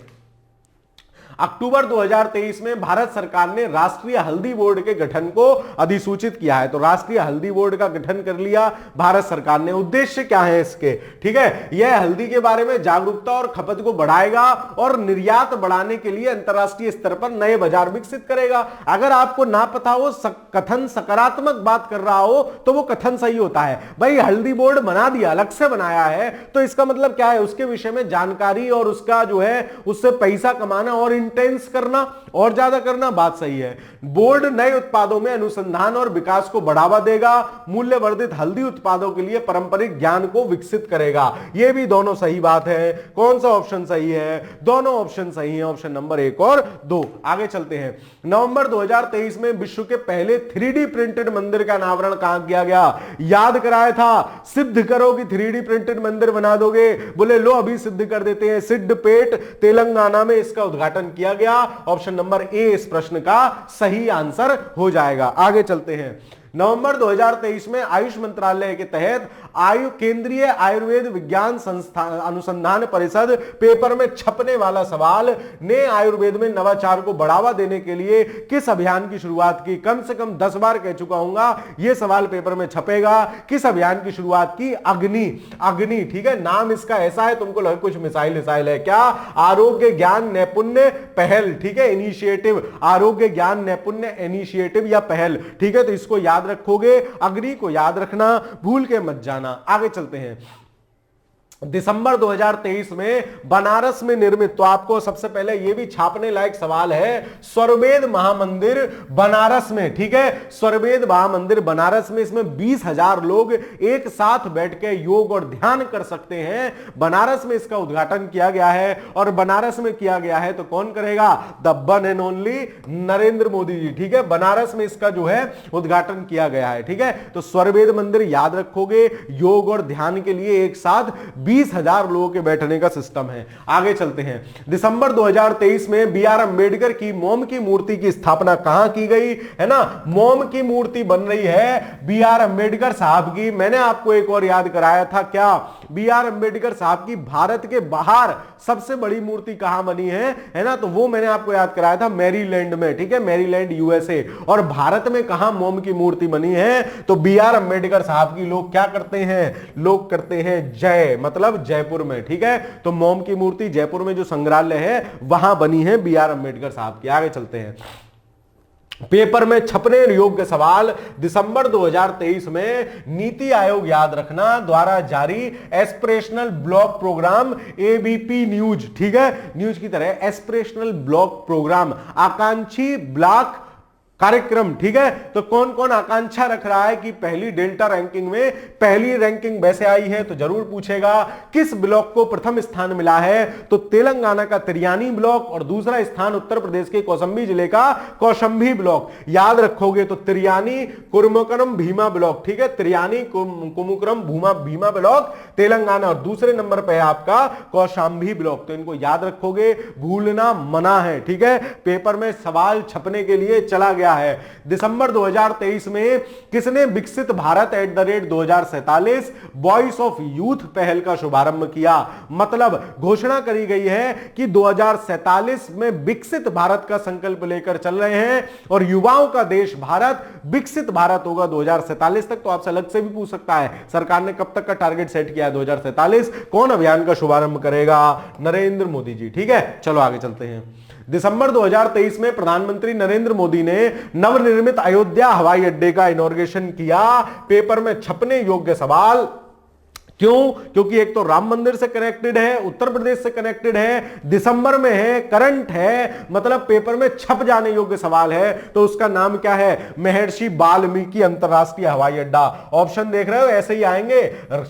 अक्टूबर 2023 में भारत सरकार ने राष्ट्रीय हल्दी बोर्ड के गठन को अधिसूचित किया है। तो राष्ट्रीय हल्दी बोर्ड का गठन कर लिया भारत सरकार ने। उद्देश्य क्या है इसके? ठीक है, यह हल्दी के बारे में जागरूकता और खपत को बढ़ाएगा और निर्यात बढ़ाने के लिए अंतरराष्ट्रीय स्तर पर नए बाजार विकसित करेगा। अगर आपको ना पता हो, कथन सकारात्मक बात कर रहा हो तो वो कथन सही होता है। भाई हल्दी बोर्ड बना दिया, अलग से बनाया है, तो इसका मतलब क्या है? उसके विषय में जानकारी और उसका जो है उससे पैसा कमाना और इंटेंस करना और ज्यादा करना, बात सही है। बोर्ड नए उत्पादों में अनुसंधान और विकास को बढ़ावा देगा, मूल्य वर्धित हल्दी उत्पादों के लिए पारंपरिक ज्ञान को विकसित करेगा। यह भी दोनों सही बात है। कौन सा ऑप्शन सही है? दोनों ऑप्शन सही है, ऑप्शन नंबर 1 और 2। आगे चलते हैं। नवंबर 2023 में विश्व के पहले 3D प्रिंटेड मंदिर का अनावरण कहां किया गया? याद कराया था, सिद्ध करो कि 3D प्रिंटेड मंदिर बना दोगे। बोले लो अभी सिद्ध कर देते हैं। सिद्धपेट तेलंगाना में इसका उद्घाटन किया गया। ऑप्शन नंबर ए इस प्रश्न का सही आंसर हो जाएगा। आगे चलते हैं। नवंबर 2023 में आयुष मंत्रालय के तहत केंद्रीय आयुर्वेद विज्ञान संस्थान अनुसंधान परिषद पेपर में छपने वाला सवाल ने आयुर्वेद में नवाचार को बढ़ावा देने के लिए किस अभियान की शुरुआत की? कम से कम 10 बार कह चुका हूंगा, यह सवाल पेपर में छपेगा। किस अभियान की शुरुआत की? अग्नि, अग्नि, ठीक है। नाम इसका ऐसा है, तुमको लगे कुछ मिसाइल है क्या? आरोग्य ज्ञान नैपुण्य पहल, ठीक है, इनिशिएटिव, आरोग्य ज्ञान नैपुण्य इनिशिएटिव या पहल, ठीक है। तो इसको याद रखोगे, अग्नि को याद रखना, भूल के मत जाना। आगे चलते हैं। दिसंबर 2023 में बनारस में निर्मित, तो आपको सबसे पहले यह भी छापने लायक सवाल है, स्वरवेद महामंदिर बनारस में, ठीक है। स्वरवेद महामंदिर बनारस में, इसमें 20,000 लोग एक साथ बैठ के योग और ध्यान कर सकते हैं। बनारस में इसका उद्घाटन किया गया है और बनारस में किया गया है तो कौन करेगा? The one and only Narendra Modi ji, ठीक है। बनारस में इसका जो है उद्घाटन किया गया है, ठीक है। तो स्वरवेद मंदिर याद रखोगे, योग और ध्यान के लिए एक साथ 20,000 लोगों के बैठने का सिस्टम है। आगे चलते हैं। दिसंबर 2023 में बी आर अंबेडकर की मोम की मूर्ति की स्थापना कहां की गई? है ना, मोम की मूर्ति बन रही है बी आर अंबेडकर साहब की। मैंने आपको एक और याद कराया था, क्या? बी आर अंबेडकर साहब की भारत के बाहर सबसे बड़ी मूर्ति कहां बनी है ना, तो वो मैंने आपको याद कराया था मैरीलैंड में, ठीक है, मैरीलैंड यूएसए। और भारत में कहां मोम की मूर्ति बनी है? तो बी आर अंबेडकर साहब की लोग क्या करते हैं? लोग करते हैं जय, मतलब जयपुर में, ठीक है। तो मोम की मूर्ति जयपुर में जो संग्रहालय है वहां बनी है बी आर अंबेडकर साहब की। आगे चलते हैं। पेपर में छपने योग्य सवाल, दिसंबर 2023 में नीति आयोग याद रखना द्वारा जारी aspirational block programme ABP News, ठीक है, न्यूज की तरह एस्पिरेशनल ब्लॉक प्रोग्राम, आकांक्षी ब्लॉक कार्यक्रम, ठीक है। तो कौन कौन आकांक्षा रख रहा है कि पहली डेल्टा रैंकिंग में पहली रैंकिंग वैसे आई है? तो जरूर पूछेगा। किस ब्लॉक को प्रथम स्थान मिला है? तो तेलंगाना का तिरयानी ब्लॉक और दूसरा स्थान उत्तर प्रदेश के कौशाम्बी जिले का कौशाम्बी ब्लॉक। याद रखोगे तो तिरयानी कुर्मकरम भीमा ब्लॉक, ठीक है, तिरयानी कुमुकरम भीमा ब्लॉक तेलंगाना, और दूसरे नंबर पर है आपका कौशाम्बी ब्लॉक। तो इनको याद रखोगे, भूलना मना है, ठीक है। पेपर में सवाल छपने के लिए चला गया है। दिसंबर 2023 में किसने विकसित भारत @2047 वॉइस ऑफ यूथ पहल का शुभारंभ किया? मतलब घोषणा करी गई है कि 2047 में विकसित भारत का संकल्प लेकर चल रहे हैं और युवाओं का देश भारत विकसित भारत होगा 2047 तक। तो आपसे अलग से भी पूछ सकता है, सरकार ने कब तक का टारगेट सेट किया है? 2047। कौन अभियान का शुभारंभ करेगा? नरेंद्र मोदी जी, ठीक है। चलो आगे चलते हैं। दिसंबर 2023 में प्रधानमंत्री नरेंद्र मोदी ने नवनिर्मित अयोध्या हवाई अड्डे का इनॉग्रेशन किया। पेपर में छपने योग्य सवाल, क्यों? क्योंकि एक तो राम मंदिर से कनेक्टेड है, उत्तर प्रदेश से कनेक्टेड है, दिसंबर में है, करंट है, मतलब पेपर में छप जाने योग्य सवाल है। तो उसका नाम क्या है? महर्षि वाल्मीकि अंतरराष्ट्रीय हवाई अड्डा। ऑप्शन देख रहे हो, ऐसे ही आएंगे,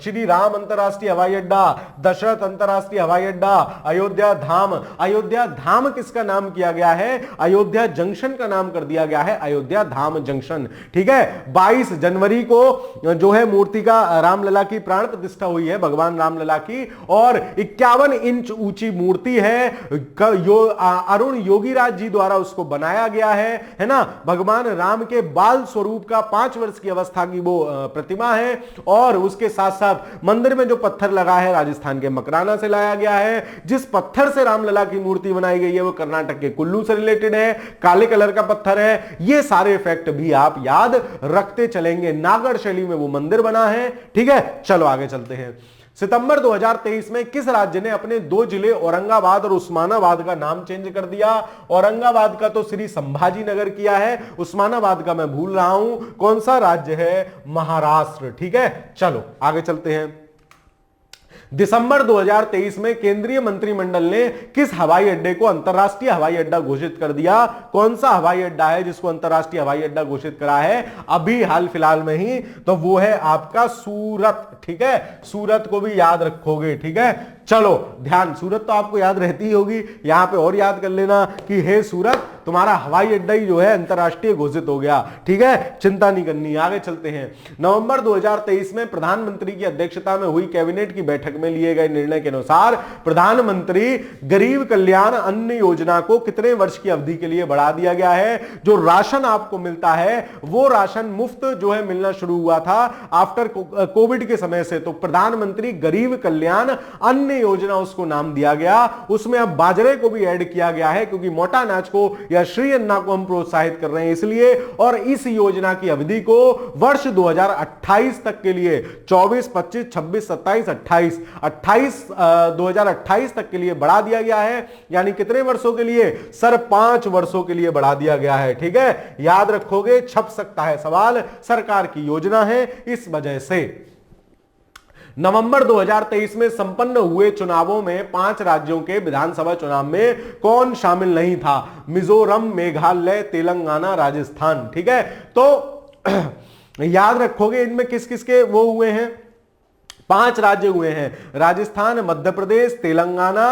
श्री राम अंतरराष्ट्रीय हवाई अड्डा, दशरथ अंतरराष्ट्रीय हवाई अड्डा, अयोध्या धाम। अयोध्या धाम किसका नाम किया गया है? अयोध्या जंक्शन का नाम कर दिया गया है अयोध्या धाम जंक्शन। ठीक है, 22 जनवरी को जो है मूर्ति का रामलला की प्राण प्रतिष्ठा हुई है, भगवान रामलला की, और 51 इंच ऊंची मूर्ति है। अरुण योगीराज जी द्वारा उसको बनाया गया है ना। भगवान राम के बाल स्वरूप का 5 वर्ष की अवस्था की वो प्रतिमा है। और उसके साथ साथ मंदिर में जो पत्थर लगा है राजस्थान के मकराना से लाया गया है। जिस पत्थर से रामलला की मूर्ति बनाई गई है वो कर्नाटक के कुल्लू से रिलेटेड है, काले कलर का पत्थर है। ये सारे फैक्ट भी आप याद रखते चलेंगे। नागर शैली में वो मंदिर बना है। ठीक है, चलो आगे चलते हैं। सितंबर 2023 में किस राज्य ने अपने 2 जिले औरंगाबाद और उस्मानाबाद का नाम चेंज कर दिया? औरंगाबाद का तो श्री संभाजी नगर किया है, उस्मानाबाद का मैं भूल रहा हूं। कौन सा राज्य है? महाराष्ट्र। ठीक है, चलो आगे चलते हैं। दिसंबर 2023 में केंद्रीय मंत्रिमंडल ने किस हवाई अड्डे को अंतरराष्ट्रीय हवाई अड्डा घोषित कर दिया? कौन सा हवाई अड्डा है जिसको अंतरराष्ट्रीय हवाई अड्डा घोषित करा है अभी हाल फिलहाल में ही? तो वो है आपका सूरत। ठीक है, सूरत को भी याद रखोगे। ठीक है, चलो ध्यान, सूरत तो आपको याद रहती ही होगी, यहां पे और याद कर लेना कि हे सूरत, तुम्हारा हवाई अड्डा ही जो है अंतरराष्ट्रीय घोषित हो गया। ठीक है, चिंता नहीं करनी। आगे चलते हैं। नवंबर 2023 में प्रधानमंत्री की अध्यक्षता में हुई कैबिनेट की बैठक में लिए गए निर्णय के अनुसार प्रधानमंत्री गरीब कल्याण अन्न योजना को कितने वर्ष की अवधि के लिए बढ़ा दिया गया है? जो राशन आपको मिलता है वो राशन मुफ्त जो है मिलना शुरू हुआ था आफ्टर कोविड के समय से। तो प्रधानमंत्री गरीब कल्याण अन्न योजना उसको नाम दिया गया। उसमें अब बाजरे को भी ऐड किया गया है क्योंकि मोटा अनाज को या श्री अन्ना को हम प्रोत्साहित कर रहे हैं इसलिए। और इस योजना की अवधि को वर्ष 2028 तक के लिए 24, 25, 26, 27, 28 2028 तक के लिए बढ़ा दिया गया है। यानी कितने वर्षों के लिए सर? 5 वर्षों के लिए बढ़ा दिया गया है। ठीक है, याद रखोगे, छप सकता है सवाल। सरकार की योजना है इस वजह से। नवंबर 2023 में संपन्न हुए चुनावों में 5 राज्यों के विधानसभा चुनाव में कौन शामिल नहीं था? मिजोरम, मेघालय, तेलंगाना, राजस्थान। ठीक है, तो याद रखोगे इनमें किस किस के वो हुए हैं? 5 राज्य हुए हैं, राजस्थान, मध्य प्रदेश, तेलंगाना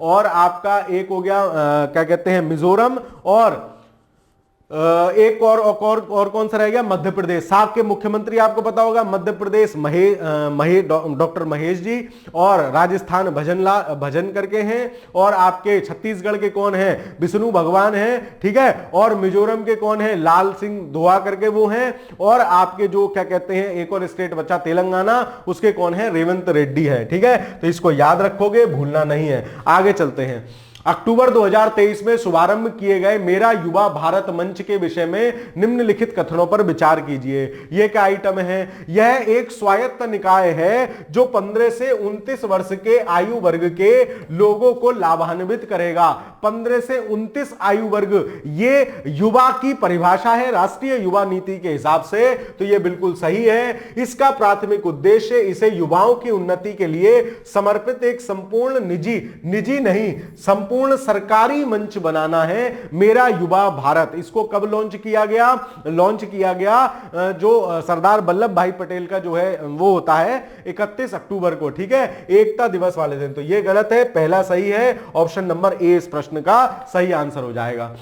और आपका एक हो गया क्या कहते हैं मिजोरम, और एक और कौन सा रह गया? मध्य प्रदेश। साग के मुख्यमंत्री आपको पता होगा, मध्य प्रदेश डॉक्टर महेश जी, और राजस्थान भजन करके हैं, और आपके छत्तीसगढ़ के कौन है? विष्णु भगवान हैं। ठीक है, और मिजोरम के कौन है? लाल सिंह धोआ करके वो हैं, और आपके जो क्या कहते हैं एक और स्टेट बचा तेलंगाना, उसके कौन है? रेवंत रेड्डी है। ठीक है, तो इसको याद रखोगे, भूलना नहीं है। आगे चलते हैं। अक्टूबर 2023 में शुभारंभ किए गए मेरा युवा भारत मंच के विषय में निम्नलिखित कथनों पर विचार कीजिए। यह क्या आइटम है? यह एक स्वायत्त निकाय है जो 15 से 29 वर्ष के आयु वर्ग के लोगों को लाभान्वित करेगा। 15 से 29 आयु वर्ग, ये युवा की परिभाषा है राष्ट्रीय युवा नीति के हिसाब से, तो यह बिल्कुल सही है। इसका प्राथमिक उद्देश्य इसे युवाओं की उन्नति के लिए समर्पित एक संपूर्ण निजी नहीं संपूर्ण सरकारी मंच बनाना है। मेरा युवा भारत, इसको कब लॉन्च किया गया? लॉन्च किया गया जो सरदार वल्लभ भाई पटेल का जो है वो होता है 31 अक्टूबर को। ठीक है, एकता दिवस वाले दिन। तो ये गलत है, पहला सही है, ऑप्शन नंबर ए इस प्रश्न का सही आंसर हो जाएगा।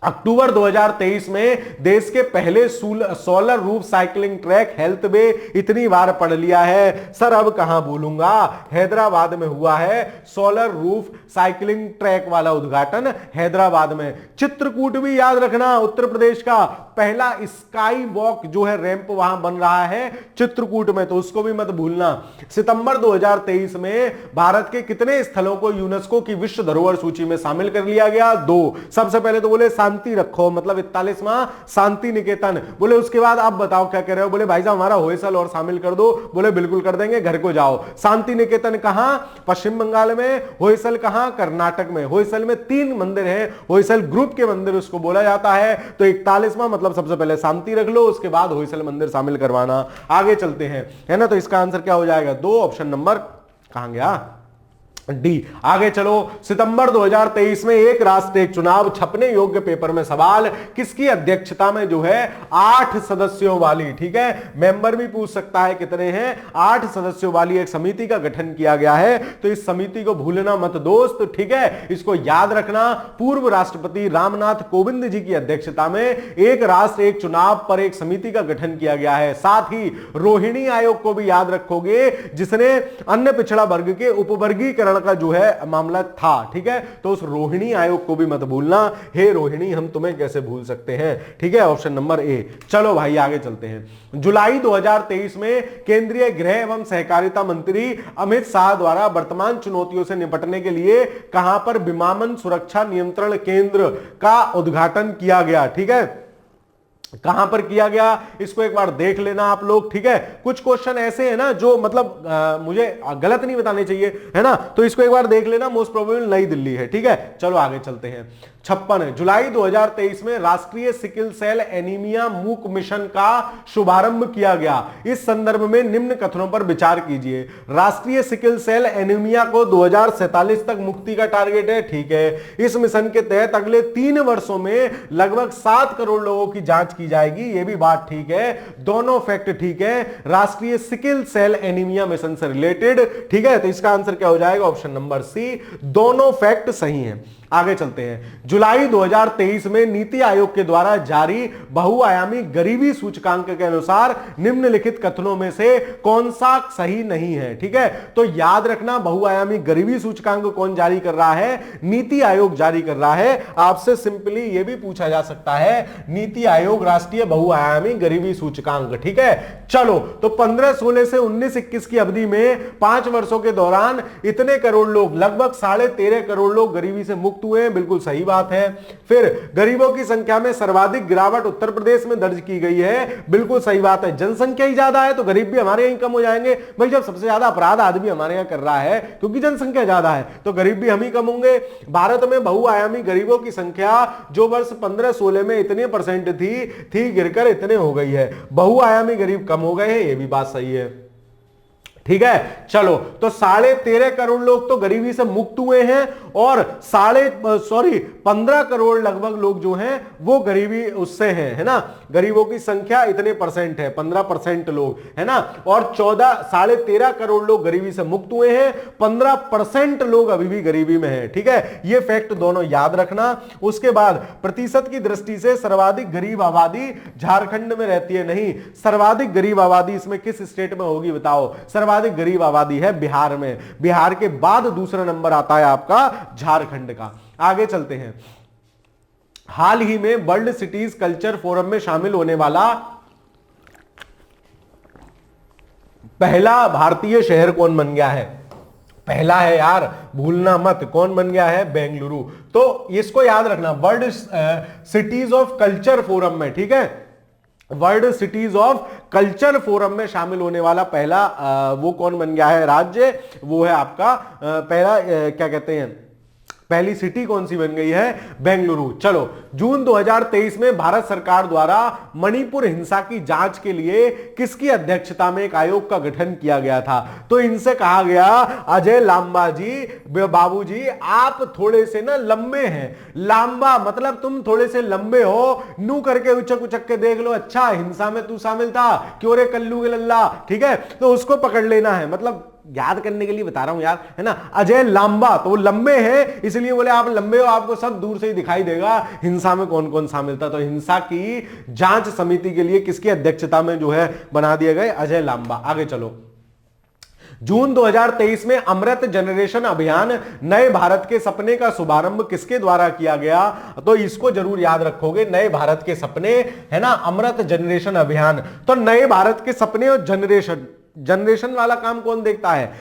अक्टूबर 2023 में देश के पहले solar roof cycling track health वे इतनी बार पढ़ लिया है सर, अब कहां भूलूंगा। हैदराबाद में हुआ है सोलर रूफ साइकिलिंग ट्रैक वाला उद्घाटन, हैदराबाद में। चित्रकूट भी याद रखना, उत्तर प्रदेश का पहला स्काई वॉक जो है रैंप वहां बन रहा है चित्रकूट में, तो उसको भी मत भूलना। सितंबर 2023 में भारत के कितने स्थलों को यूनेस्को की विश्व धरोहर सूची में शामिल कर लिया गया? 2। सबसे पहले तो बोले शांति रखो, मतलब 41वां शांति निकेतन। बोले उसके बाद आप बताओ क्या कह रहे हो? बोले भाई साहब हमारा होयसल और शामिल कर दो। बोले बिल्कुल कर देंगे, घर को जाओ। शांति निकेतन कहां? पश्चिम बंगाल में। होयसल कहां? कर्नाटक में। होयसल में 3 मंदिर हैं, होयसल ग्रुप के मंदिर उसको बोला जाता है। तो 41वां मतलब सबसे पहले शांति रख लो, उसके बाद होयसल मंदिर शामिल करवाना। आगे चलते हैं, है ना। तो इसका आंसर क्या हो जाएगा? 2, ऑप्शन नंबर कहां गया? डी। आगे चलो, सितंबर 2023 में एक राष्ट्र एक चुनाव छपने योग्य पेपर में सवाल किसकी अध्यक्षता में जो है 8 सदस्यों वाली, ठीक है, मेंबर भी पूछ सकता है कितने हैं, 8 सदस्यों वाली एक समिति का गठन किया गया है। तो इस समिति को भूलना मत दोस्त, ठीक है, इसको याद रखना। पूर्व राष्ट्रपति रामनाथ कोविंद जी की अध्यक्षता में एक राष्ट्र एक चुनाव पर एक समिति का गठन किया गया है। साथ ही रोहिणी आयोग को भी याद रखोगे, जिसने अन्य पिछड़ा वर्ग के उपवर्गीकरण का जो है मामला था, ठीक है। तो उस रोहिणी आयोग को भी मत भूलना। हे रोहिणी हम तुम्हें कैसे भूल सकते हैं, ठीक है, ऑप्शन नंबर ए। चलो भाई आगे चलते हैं। जुलाई 2023 में केंद्रीय गृह एवं सहकारिता मंत्री अमित शाह द्वारा वर्तमान चुनौतियों से निपटने के लिए कहां पर विमानन सुरक्षा नियंत्रण केंद्र का उद्घाटन किया गया, ठीक है, कहां पर किया गया, इसको एक बार देख लेना आप लोग, ठीक है। कुछ क्वेश्चन ऐसे हैं ना जो मतलब मुझे गलत नहीं बताने चाहिए, है ना, तो इसको एक बार देख लेना। मोस्ट प्रोबेबल नई दिल्ली है, ठीक है। चलो आगे चलते हैं। 56 जुलाई 2023 में राष्ट्रीय सिकल सेल एनीमिया मूक मिशन का शुभारंभ किया गया। इस संदर्भ में निम्न कथनों पर विचार कीजिए। राष्ट्रीय सिकल सेल एनीमिया को 2047 तक मुक्ति का टारगेट है, ठीक है। इस मिशन के तहत अगले 3 वर्षों में लगभग 7 करोड़ लोगों की जांच की जाएगी, ये भी बात ठीक है, दोनों फैक्ट ठीक है, राष्ट्रीय सिकल सेल एनीमिया मिशन से रिलेटेड, ठीक है। तो इसका आंसर क्या हो जाएगा? ऑप्शन नंबर सी, दोनों फैक्ट सही हैं। आगे चलते हैं। जुलाई 2023 में नीति आयोग के द्वारा जारी बहुआयामी गरीबी सूचकांक के अनुसार निम्नलिखित कथनों में से कौन सा सही नहीं है, ठीक है। तो याद रखना, बहुआयामी गरीबी सूचकांक कौन जारी कर रहा है? नीति आयोग जारी कर रहा है। आपसे सिंपली यह भी पूछा जा सकता है, नीति आयोग राष्ट्रीय बहुआयामी गरीबी सूचकांक, ठीक है। चलो, तो 15-16 से 19-21 की अवधि में 5 वर्षों के दौरान इतने करोड़ लोग, लगभग 13.5 करोड़ लोग गरीबी से मुक्त हुए, बिल्कुल सही बात है। फिर गरीबों की संख्या में सर्वाधिक गिरावट उत्तर प्रदेश में दर्ज की गई है, बिल्कुल सही बात है। जनसंख्या ही ज्यादा है तो गरीब भी हमारे यहीं कम हो जाएंगे भाई। जब सबसे ज्यादा अपराध आदमी हमारे यहां कर रहा है क्योंकि जनसंख्या ज्यादा है, तो गरीब भी हम ही कम होंगे। भारत में बहुआयामी गरीबों की संख्या जो वर्ष 15-16 में इतने % थी गिरकर इतने हो गई है। बहुआयामी गरीब कम हो गए हैं, यह भी बात सही है, ठीक है। चलो, तो 13.5 करोड़ लोग तो गरीबी से मुक्त हुए हैं और 15 करोड़ लगभग लोग जो हैं वो गरीबी उससे हैं, है ना। गरीबों की संख्या इतने % है, 15% लोग, है ना। और 13.5 करोड़ लोग गरीबी से मुक्त हुए हैं, 15% लोग अभी भी गरीबी में हैं, ठीक है। ये फैक्ट दोनों याद रखना। उसके बाद प्रतिशत की दृष्टि से सर्वाधिक गरीब आबादी झारखंड में रहती है, नहीं, सर्वाधिक गरीब आबादी इसमें किस स्टेट में होगी बताओ? सर्वाधिक गरीब आबादी है बिहार में। बिहार के बाद दूसरा नंबर आता है आपका झारखंड का। आगे चलते हैं। हाल ही में वर्ल्ड सिटीज कल्चर फोरम में शामिल होने वाला पहला भारतीय शहर कौन बन गया है? पहला है यार, भूलना मत, कौन बन गया है? बेंगलुरु। तो इसको याद रखना, world cities of culture forum में, ठीक है, world cities of culture forum में शामिल होने वाला पहला वो कौन बन गया है राज्य? वो है आपका पहला क्या कहते हैं, पहली सिटी कौन सी बन गई है? बेंगलुरु। चलो, जून 2023 में भारत सरकार द्वारा मणिपुर हिंसा की जांच के लिए किसकी अध्यक्षता में एक आयोग का गठन किया गया था? तो इनसे कहा गया, अजय लांबा जी, बाबूजी आप थोड़े से ना लंबे हैं। लांबा मतलब तुम थोड़े से लंबे हो, नू करके उचक उचक के देख लो, अच्छा हिंसा में तू शामिल था, क्यों रे कल्लू के लल्ला, ठीक है। तो उसको पकड़ लेना है, मतलब याद करने के लिए बता रहा हूं यार, है ना। अजय लांबा, तो वो लंबे हैं इसलिए बोले आप लंबे हो, आपको सब दूर से ही दिखाई देगा हिंसा में कौन कौन शामिल था। तो हिंसा की जांच समिति के लिए किसकी अध्यक्षता में जो है बना दिए गए? अजय लांबा। आगे चलो। जून 2023 में अमृत जनरेशन अभियान नए भारत के सपने का शुभारंभ किसके द्वारा किया गया? तो इसको जरूर याद रखोगे, नए भारत के सपने, है ना, अमृत जनरेशन अभियान। तो नए भारत के सपने और जनरेशन वाला काम कौन देखता है?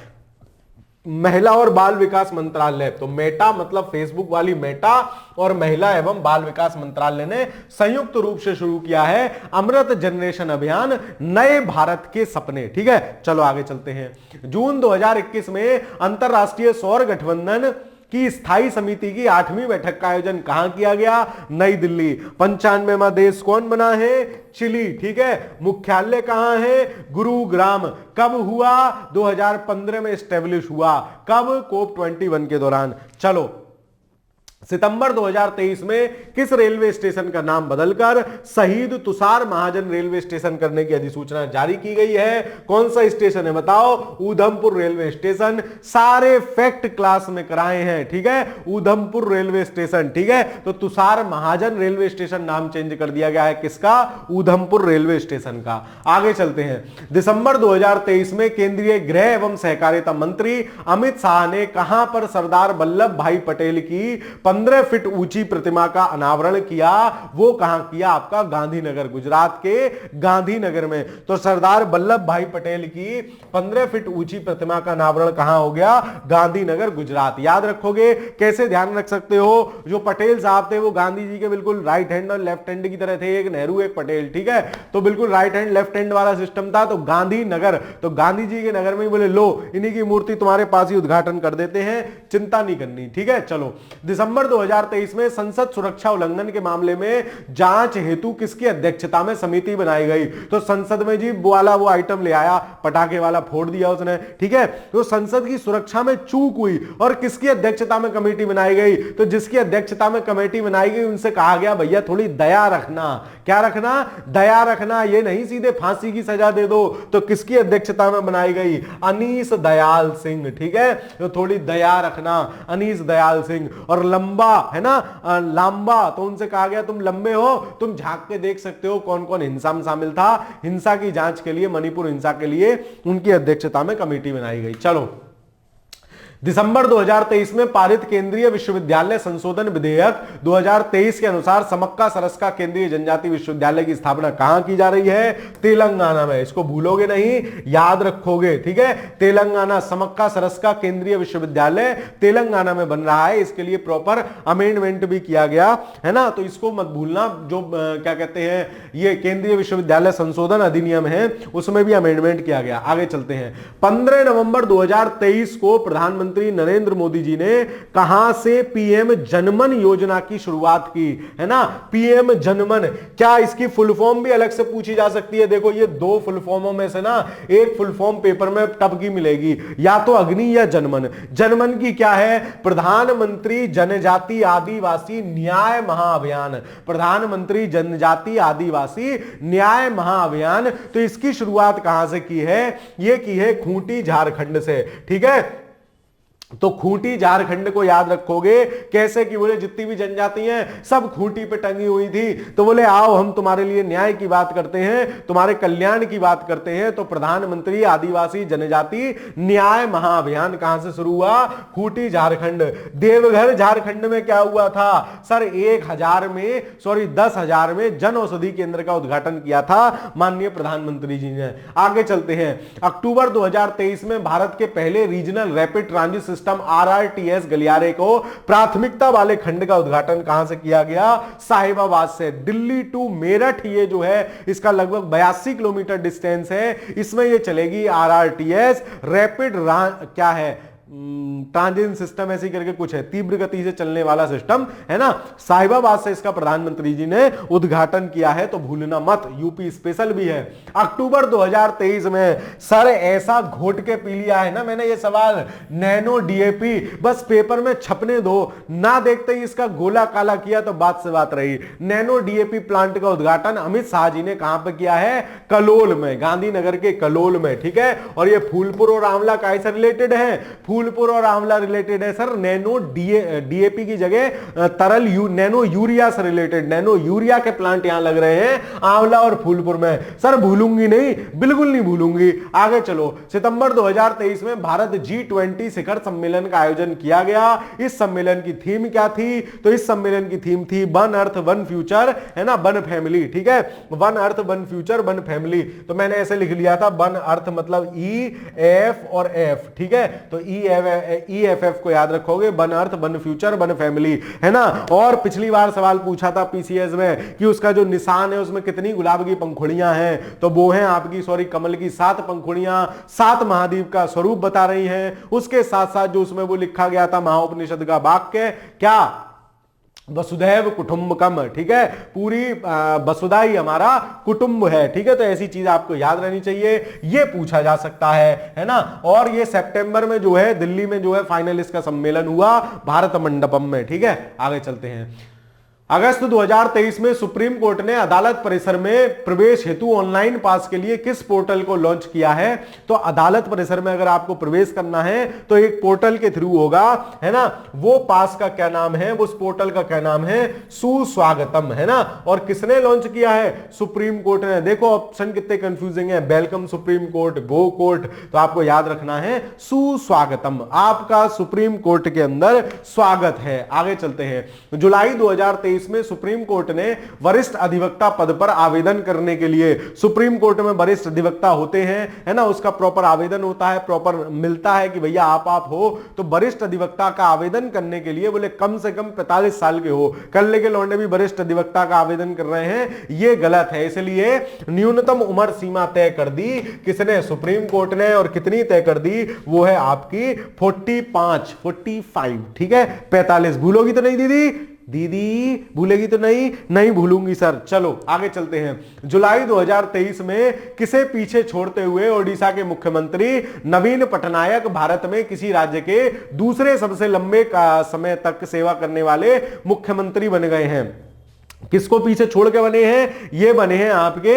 महिला और बाल विकास मंत्रालय, तो मेटा मतलब फेसबुक वाली मेटा और महिला एवं बाल विकास मंत्रालय ने संयुक्त रूप से शुरू किया है अमृत जनरेशन अभियान, नए भारत के सपने। ठीक है, चलो आगे चलते हैं। जून 2021 में अंतरराष्ट्रीय सौर गठबंधन की स्थायी समिति की 8वीं बैठक का आयोजन कहां किया गया? नई दिल्ली। 95वां देश कौन बना है? चिली। ठीक है, मुख्यालय कहां है? गुरुग्राम। कब हुआ? 2015 में एस्टेब्लिश हुआ। कब? COP21 के दौरान। चलो, सितंबर 2023 में किस रेलवे स्टेशन का नाम बदलकर शहीद तुषार महाजन रेलवे स्टेशन करने की अधिसूचना जारी की गई है? कौन सा स्टेशन है बताओ? Udhampur railway station. सारे फैक्ट क्लास में कराए हैं। ठीक है, उधमपुर रेलवे स्टेशन। ठीक है, तो तुषार महाजन रेलवे स्टेशन नाम चेंज कर दिया गया है। किसका? उधमपुर रेलवे स्टेशन का। आगे चलते हैं। दिसंबर 2023 में केंद्रीय गृह एवं सहकारिता मंत्री अमित शाह ने कहां पर सरदार वल्लभ भाई पटेल की 15 फीट ऊंची प्रतिमा का अनावरण किया? वो कहां किया? आपका गांधीनगर, गुजरात के गांधीनगर में। तो सरदार वल्लभ भाई पटेल की 15 फीट ऊंची प्रतिमा का अनावरण कहां हो गया? गांधीनगर, गुजरात। याद रखोगे? कैसे ध्यान रख सकते हो? जो पटेल साहब थे वो गांधी जी के बिल्कुल राइट हैंड और लेफ्ट हैंड की तरह थे, एक नेहरू एक पटेल। ठीक है, तो बिल्कुल राइट हैंड लेफ्ट हैंड वाला सिस्टम था। तो गांधीनगर, तो गांधी जी के नगर में ही बोले लो इन्हीं की मूर्ति तुम्हारे पास ही उद्घाटन कर देते हैं, चिंता नहीं करनी। ठीक है, चलो, दिसंबर 2023 में संसद सुरक्षा उल्लंघन के मामले में जांच हेतु किसकी अध्यक्षता में समिति बनाई गई? तो संसद में जी वाला वो आइटम ले आया, पटाखे वाला फोड़ दिया उसने। ठीक है, तो संसद की सुरक्षा में चूक हुई और किसकी अध्यक्षता में कमेटी बनाई गई? तो जिसकी अध्यक्षता में कमेटी बनाई गई उनसे कहा गया भैया थोड़ी दया रखना। क्या रखना? दया रखना, ये नहीं सीधे फांसी की सजा दे दो। तो किसकी अध्यक्षता में बनाई गई? अनीस दयाल सिंह। ठीक है, तो थोड़ी दया रखना, अनीस दयाल सिंह। और लंबा है ना, लांबा, तो उनसे कहा गया तुम लंबे हो, तुम झांक के देख सकते हो कौन कौन हिंसा में शामिल था। हिंसा की जांच के लिए, मणिपुर हिंसा के लिए उनकी अध्यक्षता में कमेटी बनाई गई। चलो, दिसंबर 2023 में पारित केंद्रीय विश्वविद्यालय संशोधन विधेयक 2023 के अनुसार समक्का सरस्का केंद्रीय जनजाति विश्वविद्यालय की स्थापना कहां की जा रही है? तेलंगाना में। इसको भूलोगे नहीं, याद रखोगे। ठीक है, तेलंगाना, समक्का सरस्का केंद्रीय विश्वविद्यालय तेलंगाना में बन रहा है। इसके लिए प्रॉपर अमेंडमेंट भी किया गया है ना, तो इसको मत भूलना। जो क्या कहते हैं, ये केंद्रीय विश्वविद्यालय संशोधन अधिनियम है, उसमें भी अमेंडमेंट किया गया। आगे चलते हैं। 15 नवंबर 2023 को प्रधानमंत्री नरेंद्र मोदी जी ने कहां से पीएम जनमन योजना की शुरुआत की? है ना, पीएम जनमन। क्या इसकी फुल फॉर्म भी अलग से पूछी जा सकती है? देखो, ये दो फुल फॉर्मों में से ना एक फुल फॉर्म पेपर में टब की मिलेगी, या तो अग्नि या जनमन। जनमन की क्या है? प्रधानमंत्री जनजाति आदिवासी न्याय महाअभियान। प्रधानमंत्री जनजाति आदिवासी न्याय महाअभियान। तो इसकी शुरुआत कहां से की है? ये की है खूंटी, झारखंड से। ठीक है, तो खूंटी झारखंड को याद रखोगे कैसे कि बोले जितनी भी जनजाति हैं सब खूंटी पे टंगी हुई थी। तो बोले आओ हम तुम्हारे लिए न्याय की बात करते हैं, तुम्हारे कल्याण की बात करते हैं। तो प्रधानमंत्री आदिवासी जनजाति न्याय महाअभियान कहां से शुरू हुआ? खूंटी, झारखंड। देवघर झारखंड में क्या हुआ था? सर 10,000 में जन औषधि केंद्र का उद्घाटन किया था माननीय प्रधानमंत्री जी ने। आगे चलते हैं। अक्टूबर 2023 में भारत के पहले regional rapid transit system RRTS गलियारे को प्राथमिकता वाले खंड का उद्घाटन कहां से किया गया? साहिबाबाद से। दिल्ली टू मेरठ ये जो है इसका लगभग 82 किलोमीटर डिस्टेंस है। इसमें ये चलेगी RRTS रैपिड क्या है, ट्रांजिट सिस्टम ऐसी करके कुछ है, तीव्र गति से चलने वाला सिस्टम है ना। साहिबाबाद से इसका प्रधानमंत्री जी ने उद्घाटन किया है, तो भूलना मत, यूपी स्पेशल भी है। अक्टूबर 2023 में सर ऐसा घोट के पी लिया है ना मैंने ये सवाल, नैनो डीएपी बस पेपर में छपने दो ना, देखते ही इसका गोला काला किया तो बात से बात रही। नैनो डीएपी प्लांट का उद्घाटन अमित शाह जी ने कहां पर किया है? कलोल में, गांधीनगर के कलोल में। ठीक है, और ये फूलपुर और आंवला कैसे रिलेटेड है? फूलपुर और आंवला रिलेटेड है सर नैनो डीएपी की जगह तरल नैनो यूरिया से रिलेटेड, नैनो यूरिया के प्लांट यहां लग रहे हैं आंवला और फूलपुर में। सर भूलूंगी नहीं, बिल्कुल नहीं भूलूंगी। आगे चलो, सितंबर 2023 में भारत G20 शिखर सम्मेलन का आयोजन किया गया। इस सम्मेलन की थीम क्या थी? तो इस सम्मेलन की थीम थी वन अर्थ वन फ्यूचर, है ना, वन फैमिली। ठीक है, one earth one future one family. तो मैंने ऐसे लिख लिया था, वन अर्थ मतलब E, F और F। ठीक है, तो E, BEFF को याद रखोगे, बन अर्थ, बन फ्यूचर, बन फैमिली, है ना। और पिछली बार सवाल पूछा था पीसीएस में कि उसका जो निशान है उसमें कितनी गुलाब की पंखुड़ियां हैं, तो वो हैं आपकी कमल की 7 पंखुड़ियां, 7 महाद्वीप का स्वरूप बता रही हैं। उसके साथ साथ जो उसमें वो लिखा गया था महाउपनिषद का वाक्य, क्या, वसुधैव कुटुंबकम, ठीक है, पूरी वसुधा ही हमारा कुटुंब है, ठीक है। तो ऐसी चीज आपको याद रहनी चाहिए, ये पूछा जा सकता है ना। और ये सितंबर में जो है दिल्ली में जो है फाइनल इसका सम्मेलन हुआ भारत मंडपम में, ठीक है। आगे चलते हैं। अगस्त 2023 में सुप्रीम कोर्ट ने अदालत परिसर में प्रवेश हेतु ऑनलाइन पास के लिए किस पोर्टल को लॉन्च किया है? तो अदालत परिसर में अगर आपको प्रवेश करना है तो एक पोर्टल के थ्रू होगा, है ना। वो पास का क्या नाम है, उस पोर्टल का क्या नाम है? सुस्वागतम, है ना। और किसने लॉन्च किया है? सुप्रीम कोर्ट ने। देखो ऑप्शन कितने कंफ्यूजिंग है, वेलकम सुप्रीम कोर्ट, गो कोर्ट, तो आपको याद रखना है सुस्वागतम, आपका सुप्रीम कोर्ट के अंदर स्वागत है। आगे चलते हैं। जुलाई 2023 में सुप्रीम कोर्ट ने वरिष्ठ अधिवक्ता पद पर आवेदन करने के लिए, सुप्रीम कोर्ट में वरिष्ठ अधिवक्ता होते हैं, है ना, उसका प्रॉपर आवेदन होता है, प्रॉपर मिलता है कि भैया आप हो, तो वरिष्ठ अधिवक्ता का आवेदन करने के लिए बोले कम से कम 45 साल के हो। कल्ले के लौंडे भी वरिष्ठ अधिवक्ता का आवेदन कर रहे हैं, ये गलत है। इसलिए न्यूनतम उम्र सीमा तय कर दी किसने? सुप्रीम कोर्ट ने। और कितनी तय कर दी? वो है आपकी 45, ठीक है। 45 भूलोगी तो नहीं दीदी? दीदी भूलेगी तो नहीं? नहीं भूलूंगी सर। चलो आगे चलते हैं। जुलाई 2023 में किसे पीछे छोड़ते हुए ओडिशा के मुख्यमंत्री नवीन पटनायक भारत में किसी राज्य के दूसरे सबसे लंबे समय तक सेवा करने वाले मुख्यमंत्री बन गए हैं? किसको पीछे छोड़ के बने हैं? ये बने हैं आपके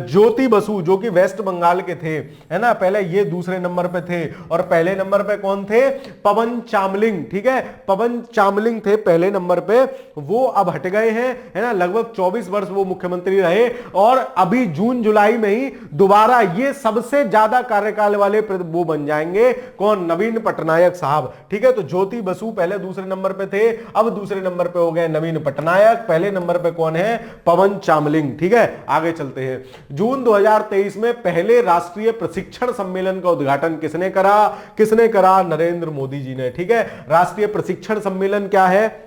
ज्योति बसु, जो कि वेस्ट बंगाल के थे, है ना। पहले ये दूसरे नंबर पे थे और पहले नंबर पे कौन थे? पवन चामलिंग, ठीक है। पवन चामलिंग थे पहले नंबर पे, वो अब हट गए हैं, है ना। लगभग 24 वर्ष वो मुख्यमंत्री रहे और अभी जून जुलाई में ही दोबारा ये सबसे ज्यादा कार्यकाल वाले वो बन जाएंगे। कौन? नवीन पटनायक साहब, ठीक है। तो ज्योति बसु पहले दूसरे नंबर पे थे, अब दूसरे नंबर पे हो गए नवीन पटनायक, पहले नंबर पे कौन है? पवन चामलिंग, ठीक है। आगे चलते हैं। जून 2023 में पहले राष्ट्रीय प्रशिक्षण सम्मेलन का उद्घाटन किसने करा? किसने करा? नरेंद्र मोदी जी ने, ठीक है। राष्ट्रीय प्रशिक्षण सम्मेलन क्या है?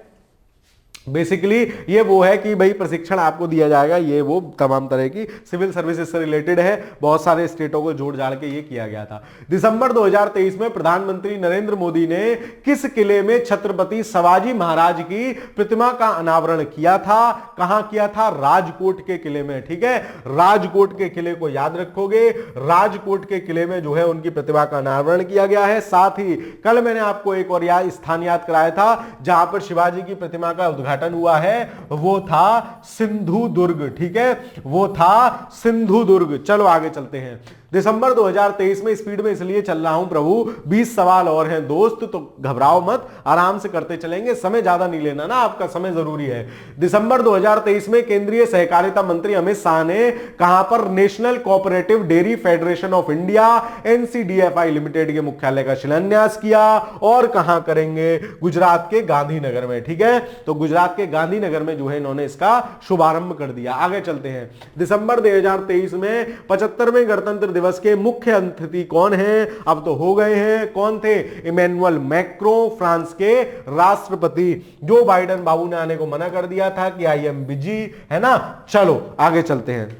बेसिकली ये वो है कि भाई प्रशिक्षण आपको दिया जाएगा, ये वो तमाम तरह की सिविल सर्विसेज से रिलेटेड है, बहुत सारे स्टेटों को जोड़ जाड़ के ये किया गया था। दिसंबर 2023 में प्रधानमंत्री नरेंद्र मोदी ने किस किले में छत्रपति शिवाजी महाराज की प्रतिमा का अनावरण किया था? कहां किया था? राजकोट के किले में, ठीक है। राजकोट के किले को याद रखोगे, राजकोट के किले में जो है उनकी प्रतिमा का अनावरण किया गया है। साथ ही कल मैंने आपको एक और स्थान याद कराया था जहां पर शिवाजी की प्रतिमा का उद्घाटन हुआ है, वो था सिंधु दुर्ग, ठीक है, वो था सिंधु दुर्ग। चलो आगे चलते हैं। दिसंबर 2023 में स्पीड में इसलिए चल रहा हूं प्रभु, 20 सवाल और हैं दोस्त, तो घबराओ मत, आराम से करते चलेंगे, समय ज्यादा नहीं लेना ना, आपका समय जरूरी है। दिसंबर 2023 में केंद्रीय सहकारिता मंत्री अमित शाह ने कहां पर national cooperative dairy federation of India NCDFI limited के मुख्यालय का शिलान्यास किया? और कहां करेंगे? गुजरात के गांधीनगर में, ठीक है। तो गुजरात के गांधीनगर में जो है इन्होंने इसका शुभारंभ कर दिया। आगे चलते हैं। दिसंबर 2023 में 75वें गणतंत्र दिवस के मुख्य अतिथि कौन हैं? अब तो हो गए हैं। कौन थे? इमैनुअल मैक्रों, फ्रांस के राष्ट्रपति। जो बाइडेन बाबू ने आने को मना कर दिया था कि आई एम बिजी, है ना। चलो आगे चलते हैं।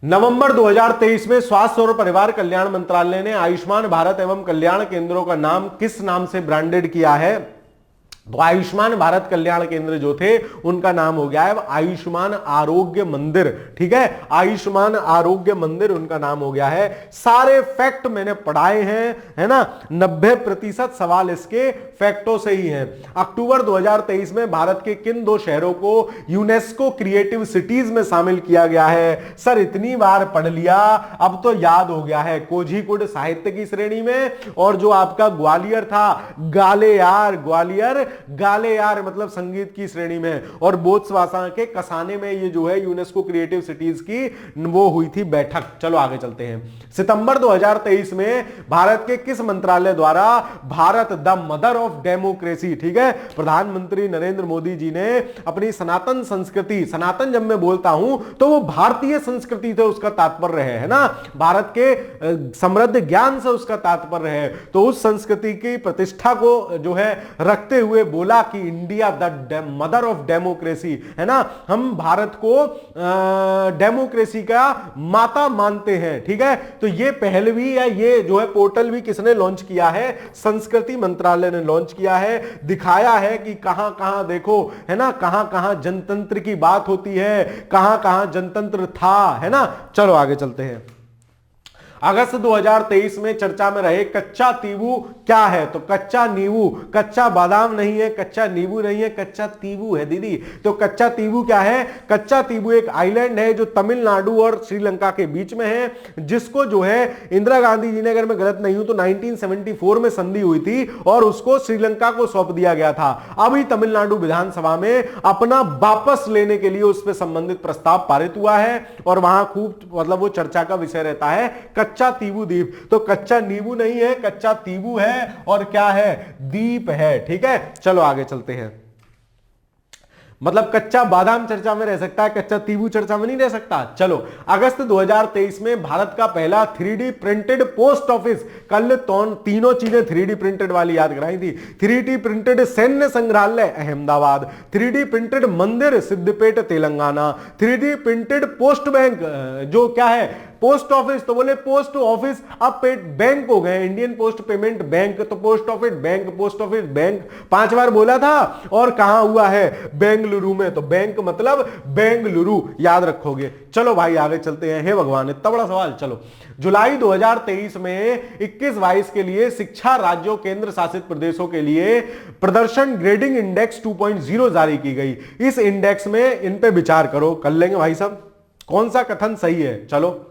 नवंबर 2023 में स्वास्थ्य और परिवार कल्याण मंत्रालय ने आयुष्मान भारत एवं कल्याण केंद्रों का नाम किस नाम से ब्रांडेड किया है? तो आयुष्मान भारत कल्याण केंद्र जो थे उनका नाम हो गया है आयुष्मान आरोग्य मंदिर, ठीक है। आयुष्मान आरोग्य मंदिर उनका नाम हो गया है। सारे फैक्ट मैंने पढ़ाए हैं, है ना। 90% सवाल इसके फैक्टों से ही हैं। अक्टूबर 2023 में भारत के किन 2 शहरों को यूनेस्को क्रिएटिव सिटीज में शामिल किया गया है? सर इतनी बार पढ़ लिया, अब तो याद हो गया है। कोझीकोड साहित्य की श्रेणी में, और जो आपका ग्वालियर था, गाले यार, ग्वालियर गाले यार मतलब संगीत की श्रेणी में, और बोत्सवाना के कसाने में ये जो है यूनेस्को क्रिएटिव सिटीज की वो हुई थी बैठक। चलो आगे चलते हैं। सितंबर 2023 में भारत के किस मंत्रालय द्वारा Bharat the mother of democracy, ठीक है, प्रधानमंत्री नरेंद्र मोदी जी ने अपनी सनातन संस्कृति, सनातन जब मैं बोलता हूं तो वो भारतीय संस्कृति से उसका तात्पर्य है ना, भारत के समृद्ध ज्ञान से उसका तात्पर्य है, तो उस संस्कृति की प्रतिष्ठा को जो है रखते हुए बोला कि India the mother of democracy, है ना, हम भारत को डेमोक्रेसी का माता मानते हैं, ठीक है। तो ये पहल भी है, ये जो है पोर्टल भी किसने लॉन्च किया है, संस्कृति मंत्रालय ने लॉन्च किया है, दिखाया है कि कहां कहां देखो, है ना, कहां कहां जनतंत्र की बात होती है, कहां कहां जनतंत्र था, है ना। चलो आगे चलते हैं। अगस्त 2023 में चर्चा में रहे कच्चा तीवू क्या है, तो कच्चा नींबू, कच्चा बादाम नहीं है, कच्चा नींबू नहीं है, कच्चा तीवू है दीदी। तो कच्चा तीवू क्या है, कच्चा तीवू एक आइलैंड है जो तमिलनाडु और श्रीलंका के बीच में है, जिसको जो है इंदिरा गांधी जी ने, अगर मैं गलत नहीं हूं तो 1974 में संधि हुई थी और उसको श्रीलंका को सौंप दिया गया था। अभी तमिलनाडु विधानसभा में अपना वापस लेने के लिए उस पर संबंधित प्रस्ताव पारित हुआ है और वहां खूब मतलब वो चर्चा का विषय रहता है कच्चा तीवू द्वीप। तो कच्चा नींबू नहीं है, कच्चा तीवू है, और क्या है, द्वीप है, ठीक है। चलो आगे चलते हैं। मतलब कच्चा बादाम चर्चा में रह सकता है, कच्चा तीवू चर्चा में नहीं रह सकता। चलो, अगस्त 2023 में भारत का पहला 3D प्रिंटेड पोस्ट ऑफिस, कल तीनों चीजें 3D प्रिंटेड वाली याद कराई थी, 3D प्रिंटेड सैन्य संग्रहालय अहमदाबाद, 3D प्रिंटेड मंदिर Siddipet Telangana, 3D printed post bank, जो क्या है पोस्ट ऑफिस, तो बोले पोस्ट ऑफिस अब बैंक हो गए, इंडियन पोस्ट पेमेंट बैंक, तो post office bank, post office bank 5 बार बोला था, और कहां हुआ है, बेंगलुरु में। तो बैंक मतलब बेंगलुरु, याद रखोगे। चलो भाई आगे चलते हैं। हे भगवान, इतना बड़ा सवाल। चलो, जुलाई 2023 में 21-22 के लिए शिक्षा राज्यों केंद्र शासित प्रदेशों के लिए प्रदर्शन ग्रेडिंग इंडेक्स 2.0 जारी की गई। इस इंडेक्स में इन पे विचार करो, कर लेंगे भाई साहब, कौन सा कथन सही है। चलो,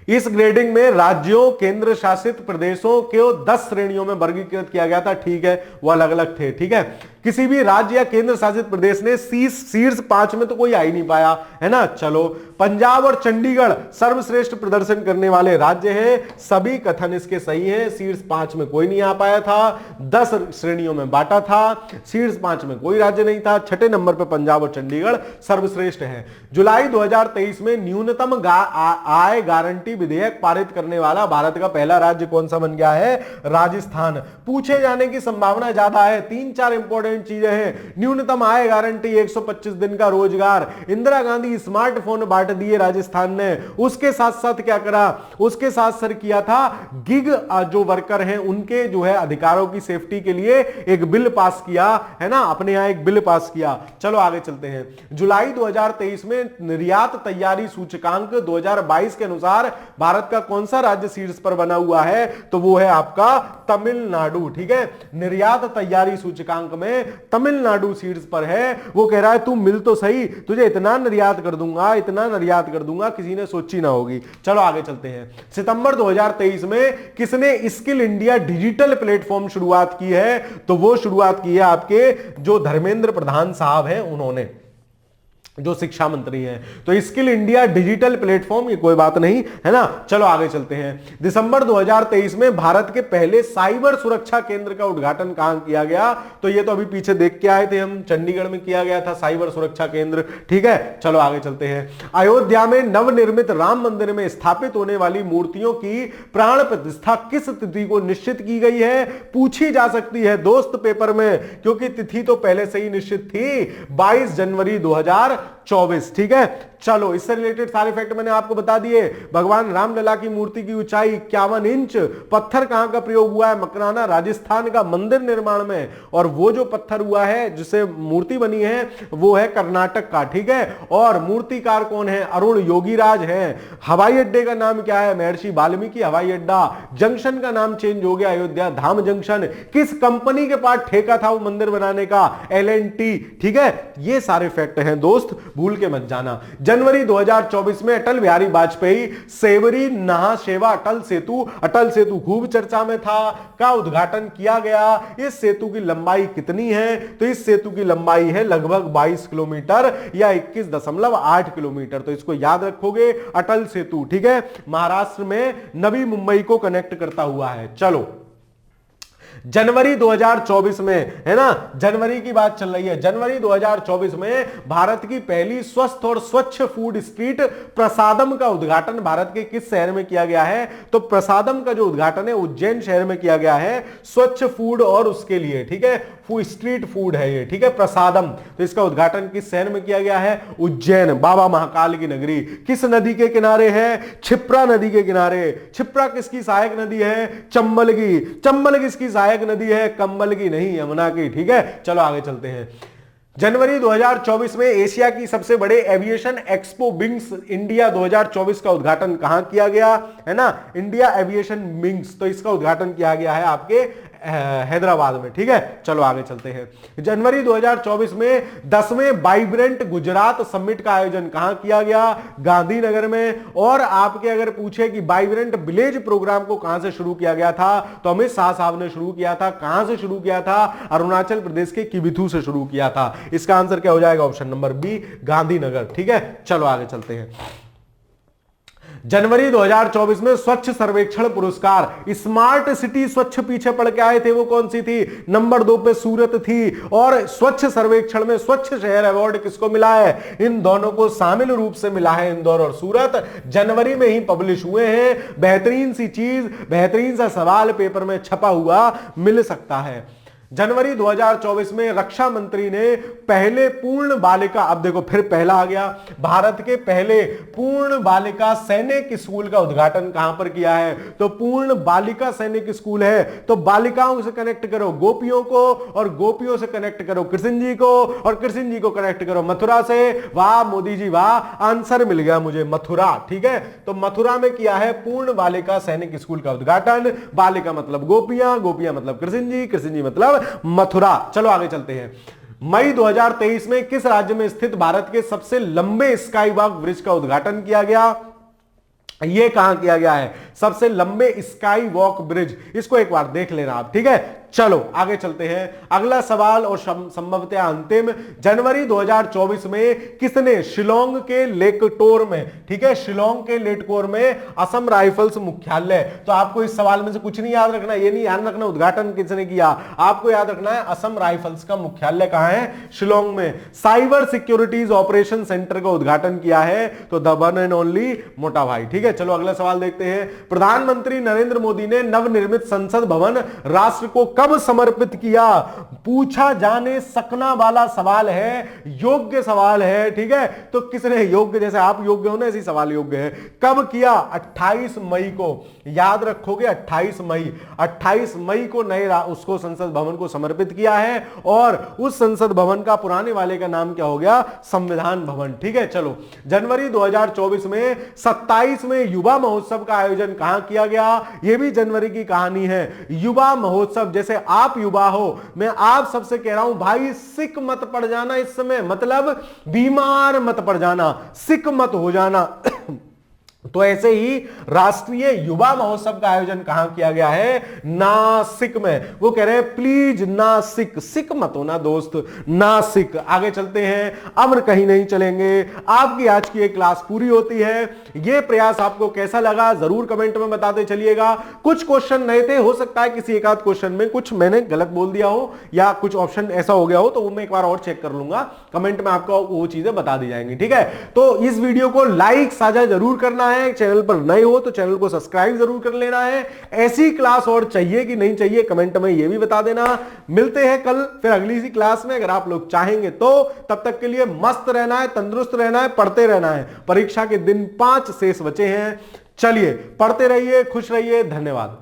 इस ग्रेडिंग में राज्यों केंद्र शासित प्रदेशों को 10 श्रेणियों में वर्गीकृत किया गया था, ठीक है, वो अलग अलग थे, ठीक है। किसी भी राज्य या केंद्र शासित प्रदेश ने शीर्ष 5 में तो कोई आ ही नहीं पाया, है ना। चलो, पंजाब और चंडीगढ़ सर्वश्रेष्ठ प्रदर्शन करने वाले राज्य हैं, सभी कथन इसके सही हैं। शीर्ष 5 में कोई नहीं आ पाया था, 10 श्रेणियों में बांटा था, शीर्ष 5 में कोई राज्य नहीं था, छठे नंबर पर पंजाब और चंडीगढ़ सर्वश्रेष्ठ है। जुलाई 2023 में न्यूनतम आय गारंटी विधेयक पारित करने वाला भारत का पहला राज्य कौन सा बन गया है, राजस्थान। पूछे जाने की संभावना ज्यादा है, 3-4 इंपॉर्टेंट चीजें हैं। न्यूनतम आय गारंटी, 125 दिन का रोजगार, इंदिरा गांधी स्मार्टफोन बांट दिए राजस्थान ने। उसके साथ साथ क्या करा, उसके साथ सर किया था गिग जो वर्कर हैं उनके जो है अधिकारों की सेफ्टी के लिए एक बिल पास किया, है ना, अपने यहां एक बिल पास किया। चलो आगे चलते हैं। जुलाई 2023 में निर्यात तैयारी सूचकांक 2022 के अनुसार भारत का कौन सा राज्य शीर्ष पर बना हुआ है, तो वो है आपका तमिलनाडु, ठीक है। निर्यात तैयारी सूचकांक में तमिलनाडु शीर्ष पर है। वो कह रहा है तू मिल तो सही, तुझे इतना निर्यात कर दूंगा, इतना निर्यात कर दूंगा, किसी ने सोची ना होगी। चलो आगे चलते हैं। सितंबर 2023 में किसने स्किल इंडिया डिजिटल प्लेटफॉर्म शुरुआत की है, तो वो शुरुआत की है आपके जो धर्मेंद्र प्रधान साहब हैं उन्होंने, जो शिक्षा मंत्री हैं। तो स्किल इंडिया डिजिटल प्लेटफॉर्म, ये कोई बात नहीं, है ना। चलो आगे चलते हैं। दिसंबर 2023 में भारत के पहले साइबर सुरक्षा केंद्र का उद्घाटन कहां किया गया, तो ये तो अभी पीछे देख के आए थे हम, चंडीगढ़ में किया गया था साइबर सुरक्षा केंद्र, ठीक है। चलो आगे चलते हैं। अयोध्या में नवनिर्मित राम मंदिर में स्थापित होने वाली मूर्तियों की प्राण प्रतिष्ठा किस तिथि को निश्चित की गई है, पूछी जा सकती है दोस्त पेपर में, क्योंकि तिथि तो पहले से ही निश्चित थी, 22 जनवरी 2024, ठीक है। चलो, इससे रिलेटेड सारे फैक्ट मैंने आपको बता दिए। भगवान रामलला की मूर्ति की ऊंचाई 51 इंच। पत्थर कहां का प्रयोग हुआ है, मकराना राजस्थान का मंदिर निर्माण में, और वो जो पत्थर हुआ है जिससे मूर्ति बनी है वो है कर्नाटक का, ठीक है। और मूर्तिकार कौन है, अरुण योगीराज है। हवाई अड्डे का नाम क्या है, महर्षि वाल्मीकि हवाई अड्डा। जंक्शन का नाम चेंज हो गया, अयोध्या धाम जंक्शन। किस कंपनी के पास ठेका था वो मंदिर बनाने का, L&T, ठीक है। ये सारे फैक्ट हैं दोस्त दोस्त, भूल के मत जाना। जनवरी 2024 में अटल बिहारी वाजपेयी सेवरी नहा शेवा अटल सेतु खूब चर्चा में था, का उद्घाटन किया गया। इस सेतु की लंबाई कितनी है? तो इस सेतु की लंबाई है लगभग 22 किलोमीटर या 21.8 किलोमीटर। तो इसको याद रखोगे, अटल सेतु, ठीक है, महाराष्ट्र में नवी मुंबई को कनेक्ट करता हुआ है। चलो, जनवरी 2024 में, है ना, जनवरी की बात चल रही है, जनवरी 2024 में भारत की पहली स्वस्थ और स्वच्छ फूड स्ट्रीट प्रसादम का उद्घाटन भारत के किस शहर में किया गया है? तो प्रसादम का जो उद्घाटन है उज्जैन शहर में किया गया है, स्वच्छ फूड और उसके लिए, ठीक है, स्ट्रीट फूड है ये, ठीक है, प्रसादम। तो इसका उद्घाटन किस शहर में किया गया है? उज्जैन, बाबा महाकाल की नगरी। किस नदी के किनारे है? क्षिप्रा नदी के किनारे। क्षिप्रा किसकी सहायक नदी है? चंबल की। चंबल किसकी सहायक नदी है? कंबल की नहीं, यमुना की, ठीक है। चलो आगे चलते हैं। जनवरी 2024 में एशिया की सबसे बड़े एविएशन एक्सपो विंग्स इंडिया 2024 का उद्घाटन कहां किया गया? है ना, इंडिया एविएशन विंग्स। तो इसका उद्घाटन किया गया है आपके हैदराबाद में, ठीक है। चलो आगे चलते हैं। जनवरी 2024 में 10वें वाइब्रेंट गुजरात समिट का आयोजन कहां किया गया? गांधीनगर में। और आपके अगर पूछे कि वाइब्रेंट विलेज प्रोग्राम को कहां से शुरू किया गया था, तो अमित शाह साहब ने शुरू किया था। कहां से शुरू किया था? अरुणाचल प्रदेश के किबिथू से शुरू किया था। इसका आंसर क्या हो जाएगा? ऑप्शन नंबर बी, गांधीनगर, ठीक है। चलो आगे चलते हैं। जनवरी 2024 में स्वच्छ सर्वेक्षण पुरस्कार, स्मार्ट सिटी स्वच्छ पीछे पड़ के आए थे, वो कौन सी थी? नंबर 2 पे सूरत थी। और स्वच्छ सर्वेक्षण में स्वच्छ शहर अवार्ड किसको मिला है? इन दोनों को शामिल रूप से मिला है, इंदौर और सूरत। जनवरी में ही पब्लिश हुए हैं। बेहतरीन सी चीज, बेहतरीन सा सवाल पेपर में छपा हुआ मिल सकता है। जनवरी 2024 में रक्षा मंत्री ने पहले पूर्ण बालिका, अब देखो फिर पहला आ गया, भारत के पहले पूर्ण बालिका सैनिक स्कूल का उद्घाटन कहां पर किया है? तो पूर्ण बालिका सैनिक स्कूल है। तो बालिकाओं से कनेक्ट करो गोपियों को, और गोपियों से कनेक्ट करो कृष्ण जी को, और कृष्ण जी को कनेक्ट करो मथुरा से। वाह मोदी जी वाह, आंसर मिल गया मुझे, मथुरा, ठीक है। तो मथुरा में किया है पूर्ण बालिका सैनिक स्कूल का उद्घाटन। बालिका मतलब गोपियां, गोपियां मतलब कृष्ण जी मतलब मथुरा। चलो आगे चलते हैं। मई 2023 में किस राज्य में स्थित भारत के सबसे लंबे स्काई वॉक ब्रिज का उद्घाटन किया गया? ये कहां किया गया है? सबसे लंबे स्काई वॉक ब्रिज, इसको एक बार देख लेना आप, ठीक है। चलो आगे चलते हैं। अगला सवाल और संभवतः अंतिम, जनवरी 2024 में किसने शिलोंग के लेकटोर में, ठीक है, शिलोंग के लेकटोर में असम राइफल्स मुख्यालय। तो आपको इस सवाल में से कुछ नहीं याद रखना, ये नहीं याद रखना उद्घाटन किसने किया, आपको याद रखना है असम राइफल्स का मुख्यालय कहां है? शिलोंग में। साइबर सिक्योरिटीज ऑपरेशन सेंटर का उद्घाटन किया है, तो द वन एंड ओनली मोटा भाई, ठीक है। चलो अगला सवाल देखते हैं। प्रधानमंत्री नरेंद्र मोदी ने नवनिर्मित संसद भवन राष्ट्र को कब समर्पित किया? पूछा जाने सकना वाला सवाल है, योग्य सवाल है, ठीक है। तो किसने योग्य, जैसे आप योग्य हो ना, ऐसी सवाल योग्य है। कब किया? 28 मई को, याद रखोगे 28 मई, 28 मई को नए उसको संसद भवन को समर्पित किया है। और उस संसद भवन का पुराने वाले का नाम क्या हो गया? संविधान भवन, ठीक है। चलो जनवरी 2024 में 27वें युवा महोत्सव का आयोजन कहां किया गया? यह भी जनवरी की कहानी है। युवा महोत्सव, जैसे आप युवा हो, मैं आप सबसे कह रहा हूं भाई सिक मत पड़ जाना इस समय, मतलब बीमार मत पड़ जाना, सिक मत हो जाना। तो ऐसे ही राष्ट्रीय युवा महोत्सव का आयोजन कहां किया गया है? नासिक में। वो कह रहे हैं प्लीज नासिक, सिक मत होना दोस्त, नासिक। आगे चलते हैं, अमर कहीं नहीं चलेंगे। आपकी आज की एक क्लास पूरी होती है। यह प्रयास आपको कैसा लगा जरूर कमेंट में बताते चलिएगा। कुछ क्वेश्चन नए थे, हो सकता है किसी एक आध क्वेश्चन में कुछ मैंने गलत बोल दिया हो या कुछ ऑप्शन ऐसा हो गया हो, तो वो मैं एक बार और चेक कर लूंगा, कमेंट में आपको वो चीजें बता दी जाएंगी, ठीक है। तो इस वीडियो को लाइक साझा जरूर करना है। चैनल पर नए हो तो चैनल को सब्सक्राइब जरूर कर लेना है। ऐसी क्लास और चाहिए कि नहीं चाहिए कमेंट में ये भी बता देना। मिलते हैं कल फिर अगली सी क्लास में, अगर आप लोग चाहेंगे तो। तब तक के लिए मस्त रहना है, तंदुरुस्त रहना है, पढ़ते रहना है। परीक्षा के दिन 5 शेष बचे हैं। चलिए पढ़ते रहिए, खुश रहिए, धन्यवाद।